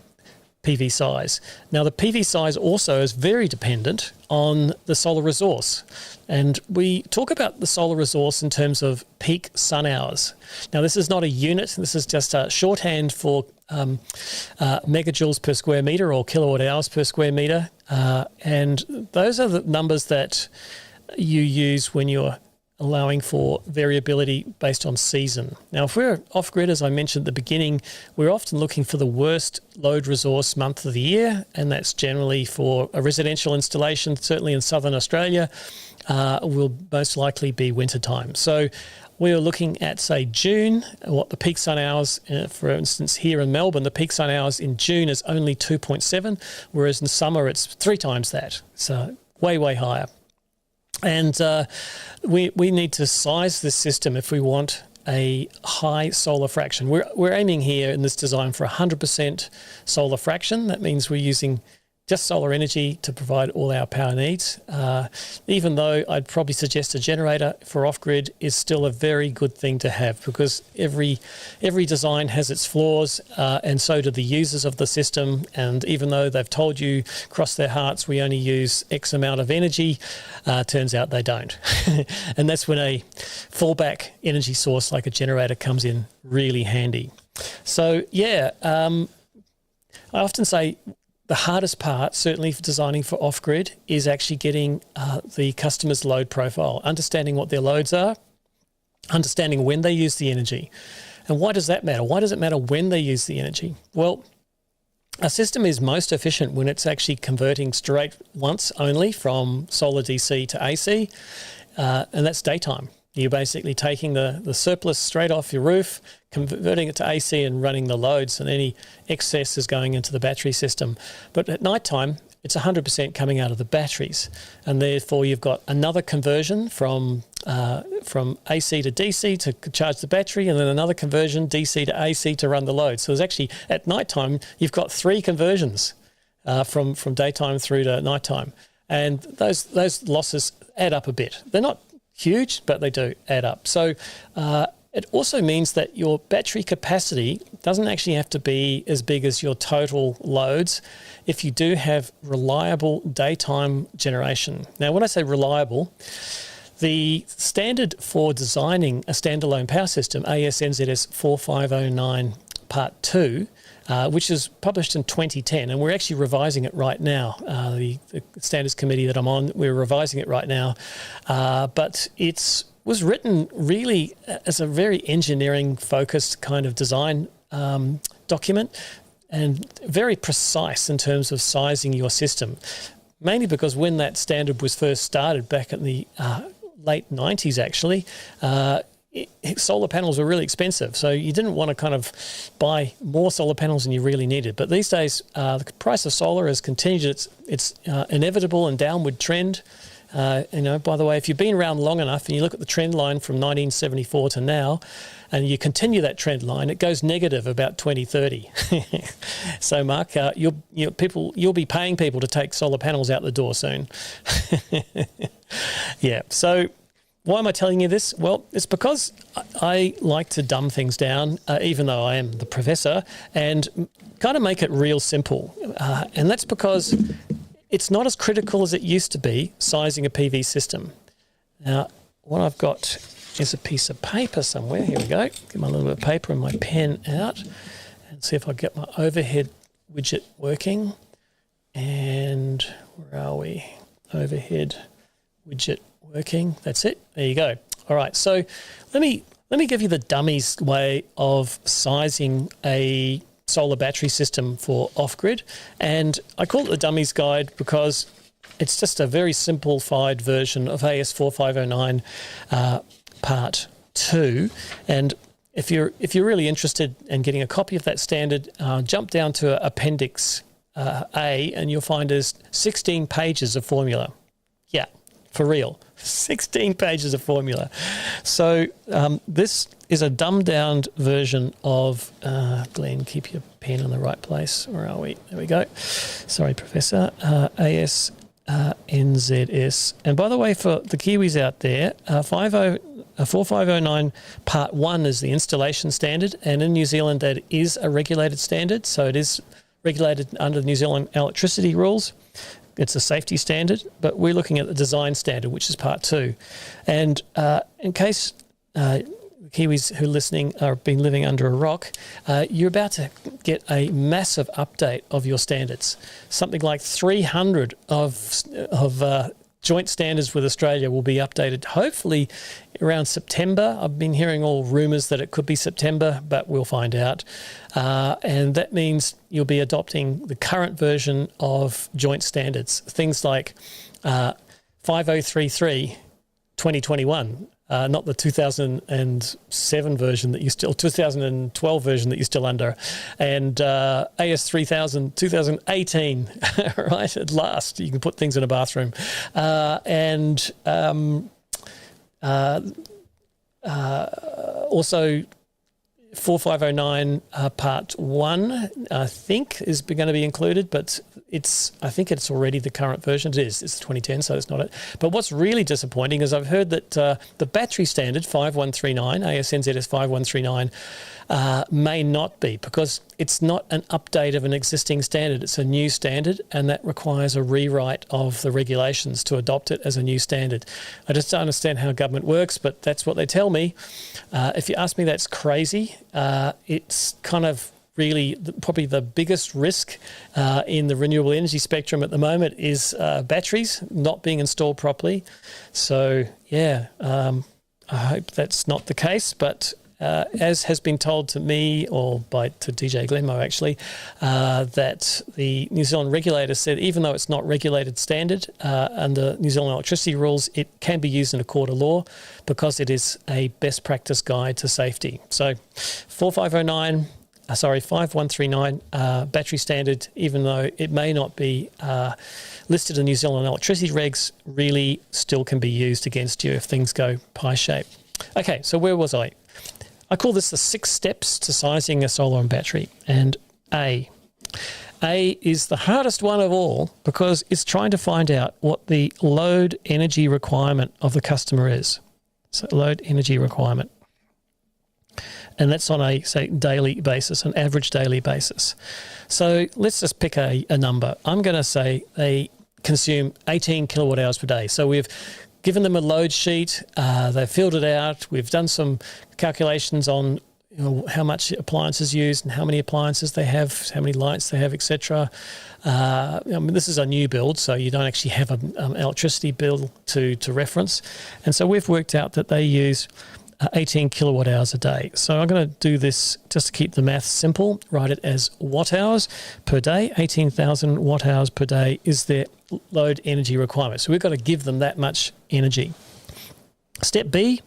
PV size. Now, the PV size also is very dependent on the solar resource. And we talk about the solar resource in terms of peak sun hours. Now, this is not a unit. This is just a shorthand for megajoules per square metre or kilowatt hours per square metre. And those are the numbers that you use when you're allowing for variability based on season. Now, if we're off-grid, as I mentioned at the beginning, we're often looking for the worst load resource month of the year, and that's generally for a residential installation, certainly in southern Australia, will most likely be wintertime. So we are looking at, say, June, what the peak sun hours, for instance, here in Melbourne, the peak sun hours in June is only 2.7, whereas in summer it's 3 times that. So way, way higher. And we need to size this system if we want a high solar fraction. We're aiming here in this design for 100% solar fraction. That means we're using just solar energy to provide all our power needs, even though I'd probably suggest a generator for off-grid is still a very good thing to have, because every design has its flaws, and so do the users of the system. And even though they've told you, cross their hearts, we only use X amount of energy, turns out they don't. And that's when a fallback energy source like a generator comes in really handy. So, yeah, I often say, the hardest part, certainly for designing for off-grid, is actually getting the customer's load profile, understanding what their loads are, understanding when they use the energy. And why does that matter? Why does it matter when they use the energy? Well, a system is most efficient when it's actually converting straight once only from solar DC to AC, and that's daytime. You're basically taking the surplus straight off your roof, converting it to AC and running the loads, and any excess is going into the battery system. But at nighttime, it's 100% coming out of the batteries, and therefore you've got another conversion from AC to DC to charge the battery, and then another conversion DC to AC to run the load. So there's actually, at nighttime, you've got 3 conversions from daytime through to nighttime, and those losses add up a bit. They're not huge, but they do add up. So it also means that your battery capacity doesn't actually have to be as big as your total loads if you do have reliable daytime generation. Now, when I say reliable, the standard for designing a standalone power system, AS/NZS 4509 Part 2, which is published in 2010, and we're actually revising it right now. The standards committee that I'm on, we're revising it right now, but it was written really as a very engineering-focused kind of design document, and very precise in terms of sizing your system, mainly because when that standard was first started back in the late 90s, actually, solar panels were really expensive, so you didn't want to kind of buy more solar panels than you really needed. But these days, the price of solar has continued its inevitable and downward trend. By the way, if you've been around long enough and you look at the trend line from 1974 to now, and you continue that trend line, it goes negative about 2030. So, Mark, you'll be paying people to take solar panels out the door soon. Yeah. So, why am I telling you this? Well, it's because I like to dumb things down, even though I am the professor, and kind of make it real simple. And that's because it's not as critical as it used to be sizing a PV system. Now, what I've got is a piece of paper somewhere. Here we go. Get my little bit of paper and my pen out and see if I get my overhead widget working. And where are we? Overhead widget working. That's it. There you go. All right. So let me give you the dummies way of sizing a solar battery system for off-grid. And I call it the dummies guide because it's just a very simplified version of AS 4509 Part 2. And if you're really interested in getting a copy of that standard, jump down to Appendix A, and you'll find there's 16 pages of formula. Yeah, for real, 16 pages of formula. So this is a dumbed-down version of, Glenn, keep your pen in the right place. Where are we? There we go. Sorry, Professor. NZS. And by the way, for the Kiwis out there, 4509 Part 1 is the installation standard, and in New Zealand that is a regulated standard, so it is regulated under the New Zealand electricity rules. It's a safety standard, but we're looking at the design standard, which is Part 2. And in case Kiwis who are listening have been living under a rock, you're about to get a massive update of your standards. Something like 300 of joint standards with Australia will be updated, hopefully around September. I've been hearing all rumours that it could be September, but we'll find out. And that means you'll be adopting the current version of joint standards, things like 5033 2021. Not the 2007 version that you still, 2012 version that you're still under, and AS 3000 2018, right? At last, you can put things in a bathroom, also 4509 Part 1, I think, is going to be included, but I think it's already the current version. It is. It's 2010, so it's not it. But what's really disappointing is I've heard that the battery standard 5139, ASNZS 5139, may not be, because it's not an update of an existing standard. It's a new standard, and that requires a rewrite of the regulations to adopt it as a new standard. I just don't understand how government works, but that's what they tell me. If you ask me, that's crazy. It's kind of really probably the biggest risk in the renewable energy spectrum at the moment is batteries not being installed properly. So, yeah, I hope that's not the case, but as has been told to me, or to DJ Glenmo actually, that the New Zealand regulator said even though it's not regulated standard under New Zealand electricity rules, it can be used in a court of law because it is a best practice guide to safety. So 5139 battery standard, even though it may not be listed in New Zealand electricity regs, really still can be used against you if things go pie-shape. Okay, so where was I? I call this the 6 steps to sizing a solar and battery. And A is the hardest one of all because it's trying to find out what the load energy requirement of the customer is. So load energy requirement. And that's on a, say, daily basis, an average daily basis. So let's just pick a number. I'm going to say they consume 18 kilowatt hours per day. So we've given them a load sheet, they've filled it out, we've done some calculations on how much appliances used and how many appliances they have, how many lights they have, etc. This is a new build, so you don't actually have an electricity bill to reference. And so we've worked out that they use 18 kilowatt hours a day. So I'm going to do this just to keep the math simple, write it as watt hours per day. 18,000 watt hours per day is their load energy requirement. So we've got to give them that much energy. Step B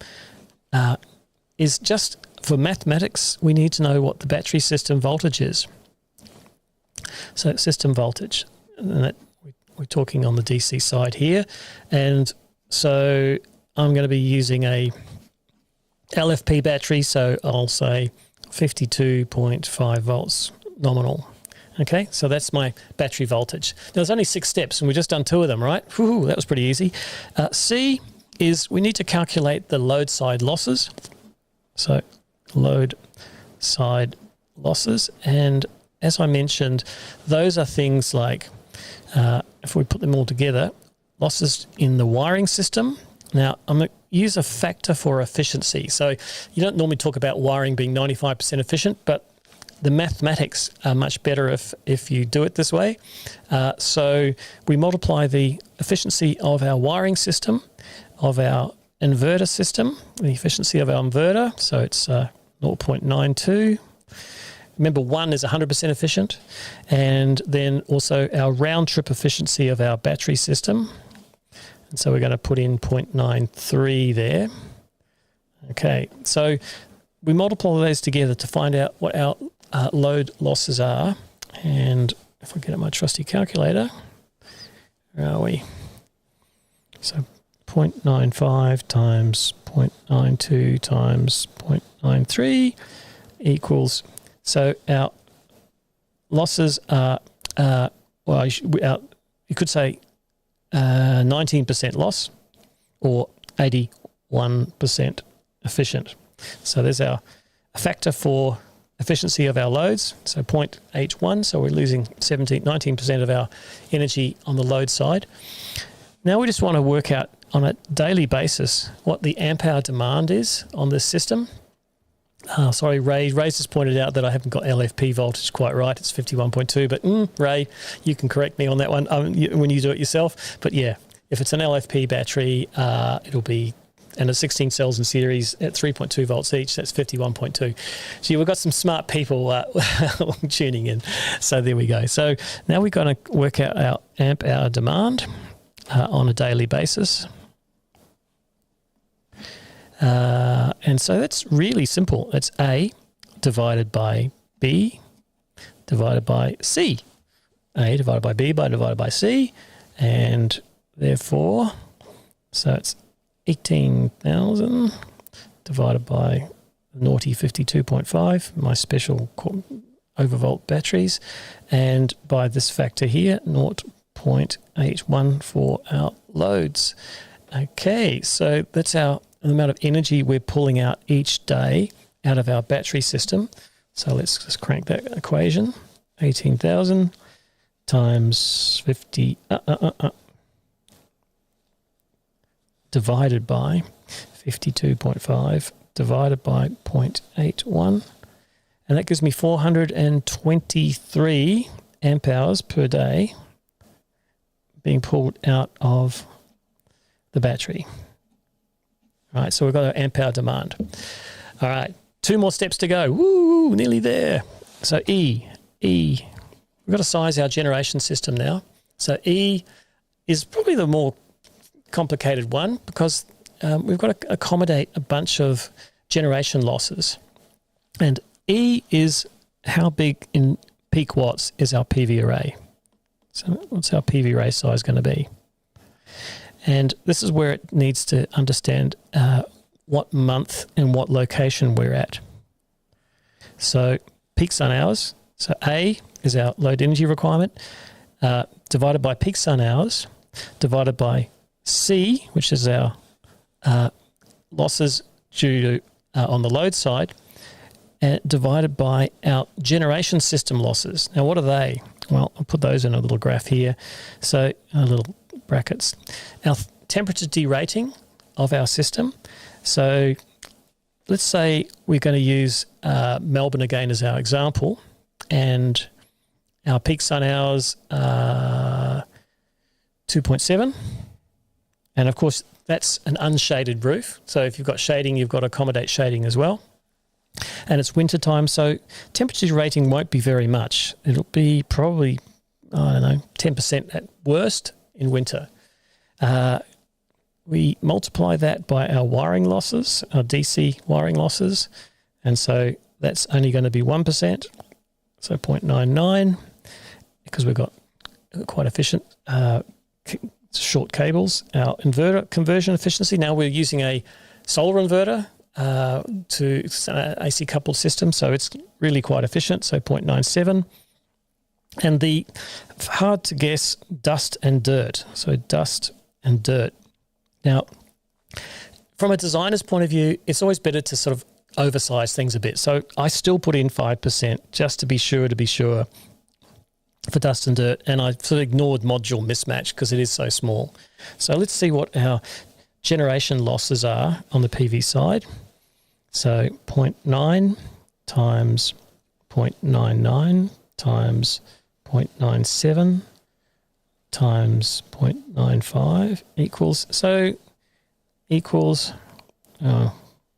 is just for mathematics, we need to know what the battery system voltage is. So system voltage, and that we're talking on the DC side here. And so I'm going to be using a LFP battery, so I'll say 52.5 volts nominal. Okay, so that's my battery voltage. Now, there's only 6 steps, and we've just done 2 of them, right? Whew, that was pretty easy. C is we need to calculate the load side losses. So load side losses. And as I mentioned, those are things like, if we put them all together, losses in the wiring system. Now, I'm going to use a factor for efficiency. So you don't normally talk about wiring being 95% efficient, but the mathematics are much better if you do it this way. So we multiply the efficiency of our wiring system, of our inverter system, the efficiency of our inverter. So it's 0.92. Remember, 1 is 100% efficient. And then also our round trip efficiency of our battery system. And so we're going to put in 0.93 there. Okay, so we multiply those together to find out what our load losses are. And if I get at my trusty calculator, where are we? So 0.95 times 0.92 times 0.93 equals, so our losses are, you could say 19% loss or 81% efficient. So there's a factor for efficiency of our loads, so 0.81, so we're losing 19% of our energy on the load side. Now we just want to work out on a daily basis what the amp hour demand is on this system. Sorry, Ray's just pointed out that I haven't got LFP voltage quite right. It's 51.2, but Ray, you can correct me on that one when you do it yourself. But yeah, if it's an LFP battery, it'll be, and it's 16 cells in series at 3.2 volts each, that's 51.2. So we've got some smart people tuning in. So there we go. So now we're going to work out our amp hour demand on a daily basis. And so that's really simple. It's A divided by B divided by C. A divided by B divided by C. And therefore, so it's 18,000 divided by naughty 52.5, my special overvolt batteries, and by this factor here, 0.81 for our loads. Okay, so that's the amount of energy we're pulling out each day out of our battery system. So let's just crank that equation. 18,000 times 50 divided by 52.5 divided by 0.81, and that gives me 423 amp hours per day being pulled out of the battery. All right, so we've got our amp hour demand. All right, 2 more steps to go. Woo, nearly there. So E, we've got to size our generation system now. So E is probably the more complicated one because we've got to accommodate a bunch of generation losses. And E is how big in peak watts is our PV array. So what's our PV array size going to be? And this is where it needs to understand what month and what location we're at. So peak sun hours, so A is our load energy requirement, divided by peak sun hours, divided by C, which is our losses due to on the load side, and divided by our generation system losses. Now, what are they? Well, I'll put those in a little graph here. So, little brackets. Our temperature derating of our system. So, let's say we're going to use Melbourne again as our example, and our peak sun hours are 2.7. And of course, that's an unshaded roof. So if you've got shading, you've got to accommodate shading as well. And it's winter time, so temperature rating won't be very much. It'll be probably, 10% at worst in winter. We multiply that by our wiring losses, our DC wiring losses. And so that's only going to be 1%, so 0.99, because we've got quite efficient short cables. Our inverter conversion efficiency, now we're using a solar inverter to an AC coupled system, so it's really quite efficient, so 0.97. And the hard to guess, dust and dirt. So dust and dirt. Now, from a designer's point of view, it's always better to sort of oversize things a bit. So I still put in 5% just to be sure for dust and dirt, and I sort of ignored module mismatch because it is so small. So let's see what our generation losses are on the PV side. So 0.9 times 0.99 times 0.97 times 0.95 equals, no,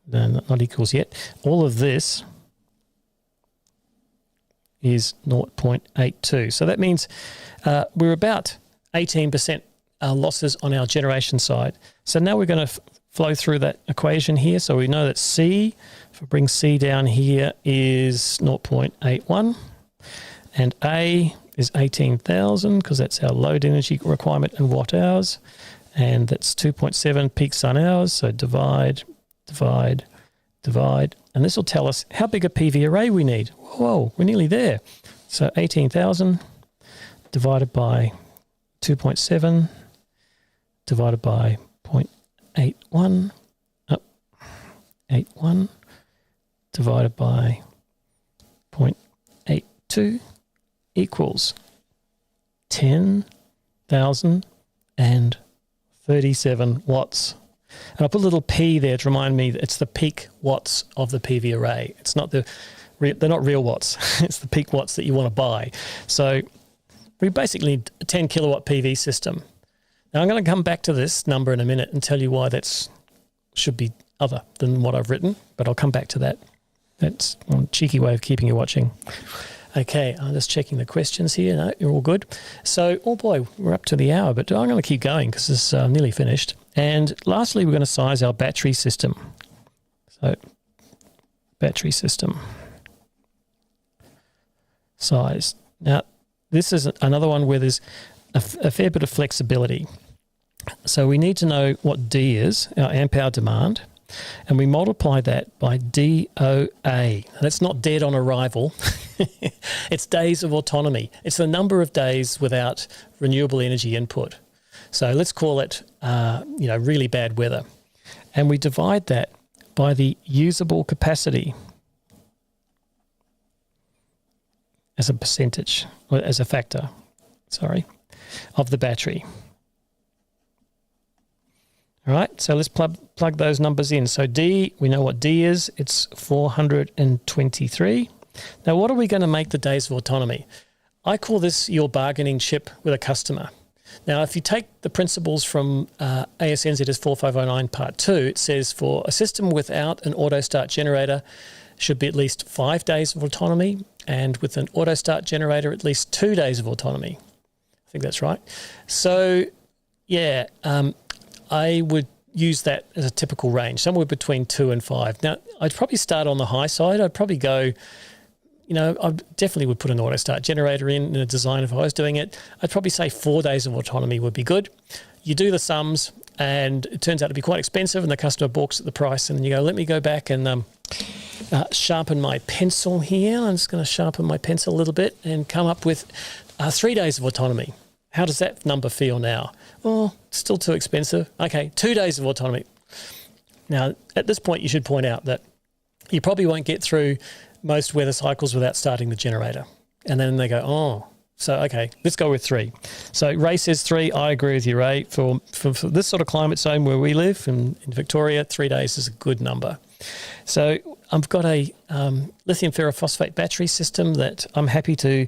not equals yet. All of this is 0.82. So that means we're about 18% losses on our generation side. So now we're going to flow through that equation here. So we know that C, if I bring C down here, is 0.81, and A is 18,000 because that's our load energy requirement in watt hours, and that's 2.7 peak sun hours. So divide, and this will tell us how big a PV array we need. Whoa, we're nearly there. So 18,000 divided by 2.7 divided by 0.81, 81 divided by 0.82 equals 10,037 watts. And I'll put a little P there to remind me that it's the peak watts of the PV array. It's not they're not real watts. It's the peak watts that you want to buy. So we basically need a 10 kilowatt PV system. Now I'm going to come back to this number in a minute and tell you why that should be other than what I've written, but I'll come back to that. That's a cheeky way of keeping you watching. Okay, I'm just checking the questions here. No, you're all good. So, oh boy, we're up to the hour, but I'm going to keep going because it's nearly finished. And lastly, we're going to size our battery system. So, battery system size. Now, this is another one where there's a fair bit of flexibility. So we need to know what D is, our amp hour demand, and we multiply that by DOA. That's not dead on arrival. It's days of autonomy. It's the number of days without renewable energy input. So let's call it, really bad weather. And we divide that by the usable capacity as a percentage, or as a factor, of the battery. All right, so let's plug those numbers in. So D, we know what D is. It's 423. Now, what are we going to make the days of autonomy? I call this your bargaining chip with a customer. Now, if you take the principles from ASNZS 4509 Part 2, it says for a system without an auto start generator should be at least 5 days of autonomy, and with an auto start generator, at least 2 days of autonomy. I think that's right. So, yeah, I would use that as a typical range, somewhere between 2 and 5. Now, I'd probably start on the high side. I'd probably go, I definitely would put an auto start generator in a design if I was doing it. I'd probably say 4 days of autonomy would be good. You do the sums, and it turns out to be quite expensive, and the customer balks at the price, and then you go, let me go back and sharpen my pencil here. I'm just going to sharpen my pencil a little bit and come up with 3 days of autonomy. How does that number feel now? Oh, still too expensive. Okay, 2 days of autonomy. Now, at this point, you should point out that you probably won't get through most weather cycles without starting the generator. And then they go, okay, let's go with 3. So Ray says 3. I agree with you, Ray. For this sort of climate zone where we live in Victoria, 3 days is a good number. So I've got a lithium ferrophosphate battery system that I'm happy to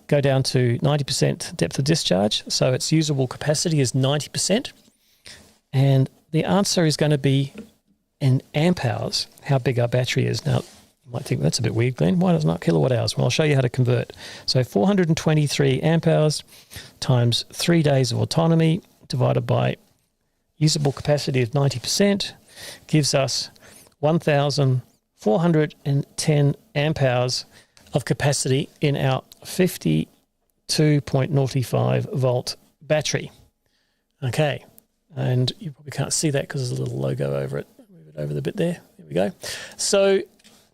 go down to 90% depth of discharge. So its usable capacity is 90%. And the answer is going to be in amp hours, how big our battery is. Now, you might think that's a bit weird, Glenn. Why does it not kilowatt hours? Well, I'll show you how to convert. So 423 amp hours times 3 days of autonomy divided by usable capacity of 90% gives us 1,410 amp hours of capacity in our 52.05 volt battery. Okay, and you probably can't see that because there's a little logo over it. Move it over the bit there. There we go. So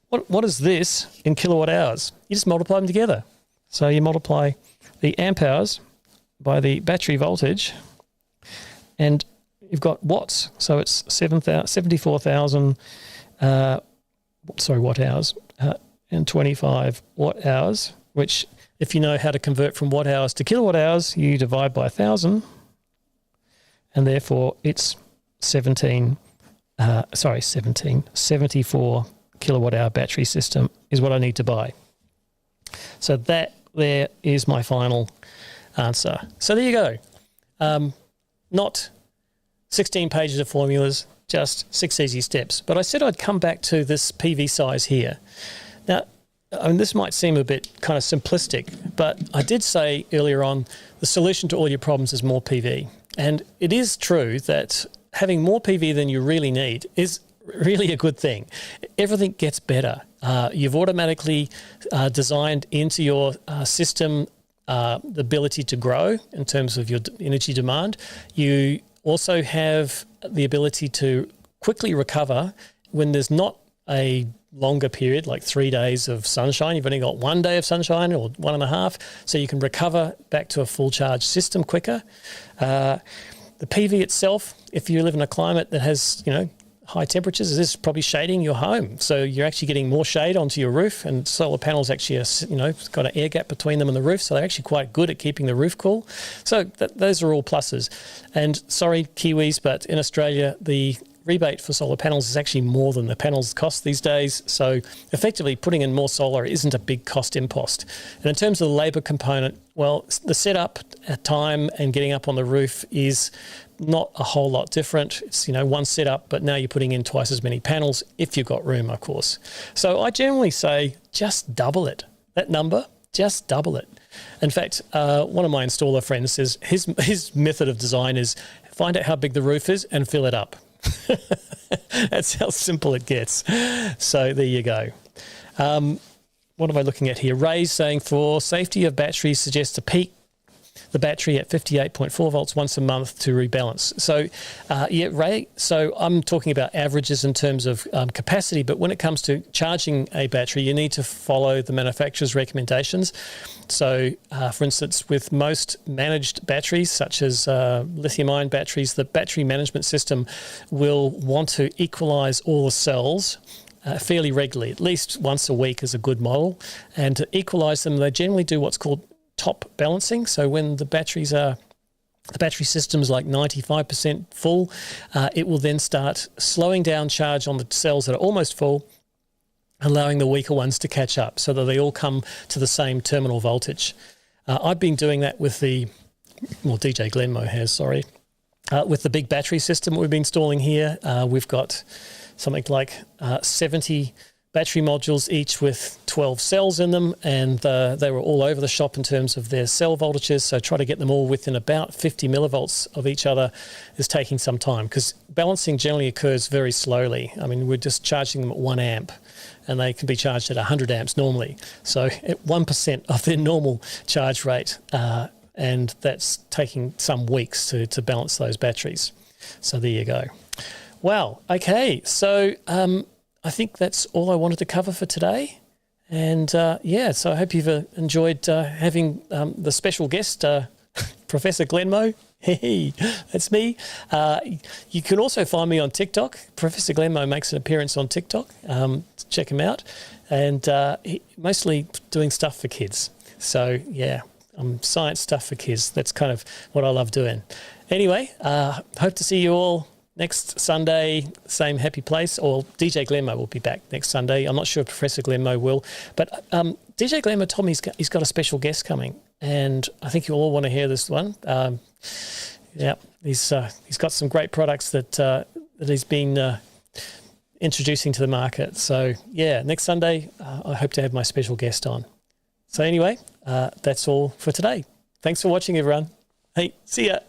what is this in kilowatt hours? You just multiply them together. So you multiply the amp hours by the battery voltage, and you've got watts. So it's 74,000 watt hours and 25 watt hours, which, if you know how to convert from watt hours to kilowatt hours, you divide by 1,000, and therefore it's 74 kilowatt hour battery system is what I need to buy. So that there is my final answer. So there you go. Not 16 pages of formulas, just 6 easy steps. But I said I'd come back to this PV size here. Now, this might seem a bit kind of simplistic, but I did say earlier on the solution to all your problems is more PV. And it is true that having more PV than you really need is really a good thing. Everything gets better. You've automatically designed into your system the ability to grow in terms of your energy demand. You also have the ability to quickly recover when there's not a longer period, like 3 days of sunshine. You've only got 1 day of sunshine or 1.5, so you can recover back to a full charge system quicker. The PV itself, if you live in a climate that has, high temperatures, this is probably shading your home. So you're actually getting more shade onto your roof, and solar panels actually are, got an air gap between them and the roof. So they're actually quite good at keeping the roof cool. So those are all pluses. And sorry, Kiwis, but in Australia, the rebate for solar panels is actually more than the panels cost these days. So effectively putting in more solar isn't a big cost impost. And in terms of the labour component, well, the setup time and getting up on the roof is not a whole lot different. It's, one setup, but now you're putting in twice as many panels if you've got room, of course. So I generally say just double it. That number, just double it. In fact, one of my installer friends says his method of design is find out how big the roof is and fill it up. That's how simple it gets. So there you go. What am I looking at here? Ray's saying for safety of batteries suggests to peak the battery at 58.4 volts once a month to rebalance. So Ray, so I'm talking about averages in terms of capacity, but when it comes to charging a battery, you need to follow the manufacturer's recommendations. So for instance, with most managed batteries, such as lithium-ion batteries, the battery management system will want to equalize all the cells fairly regularly. At least once a week is a good model. And to equalize them, they generally do what's called top balancing. So when the battery system is like 95% full, it will then start slowing down charge on the cells that are almost full, allowing the weaker ones to catch up so that they all come to the same terminal voltage. I've been doing that with DJ Glenmo has, with the big battery system we've been installing here. We've got something like 70 battery modules, each with 12 cells in them, and they were all over the shop in terms of their cell voltages. So try to get them all within about 50 millivolts of each other is taking some time, because balancing generally occurs very slowly. I mean, we're just charging them at 1 amp, and they can be charged at 100 amps normally. So at 1% of their normal charge rate, and that's taking some weeks to balance those batteries. So there you go. Wow. Okay. So I think that's all I wanted to cover for today. And so I hope you've enjoyed having the special guest, Professor Glenmo. Hey, that's me. You can also find me on TikTok. Professor Glenmo makes an appearance on TikTok. Check him out. And mostly doing stuff for kids. So, yeah, science stuff for kids. That's kind of what I love doing. Anyway, hope to see you all next Sunday, same happy place, or DJ Glenmo will be back next Sunday. I'm not sure if Professor Glenmo will, but DJ Glenmo told me he's got a special guest coming, and I think you'll all want to hear this one. He's got some great products that he's been introducing to the market. So, yeah, next Sunday, I hope to have my special guest on. So anyway, that's all for today. Thanks for watching, everyone. Hey, see ya.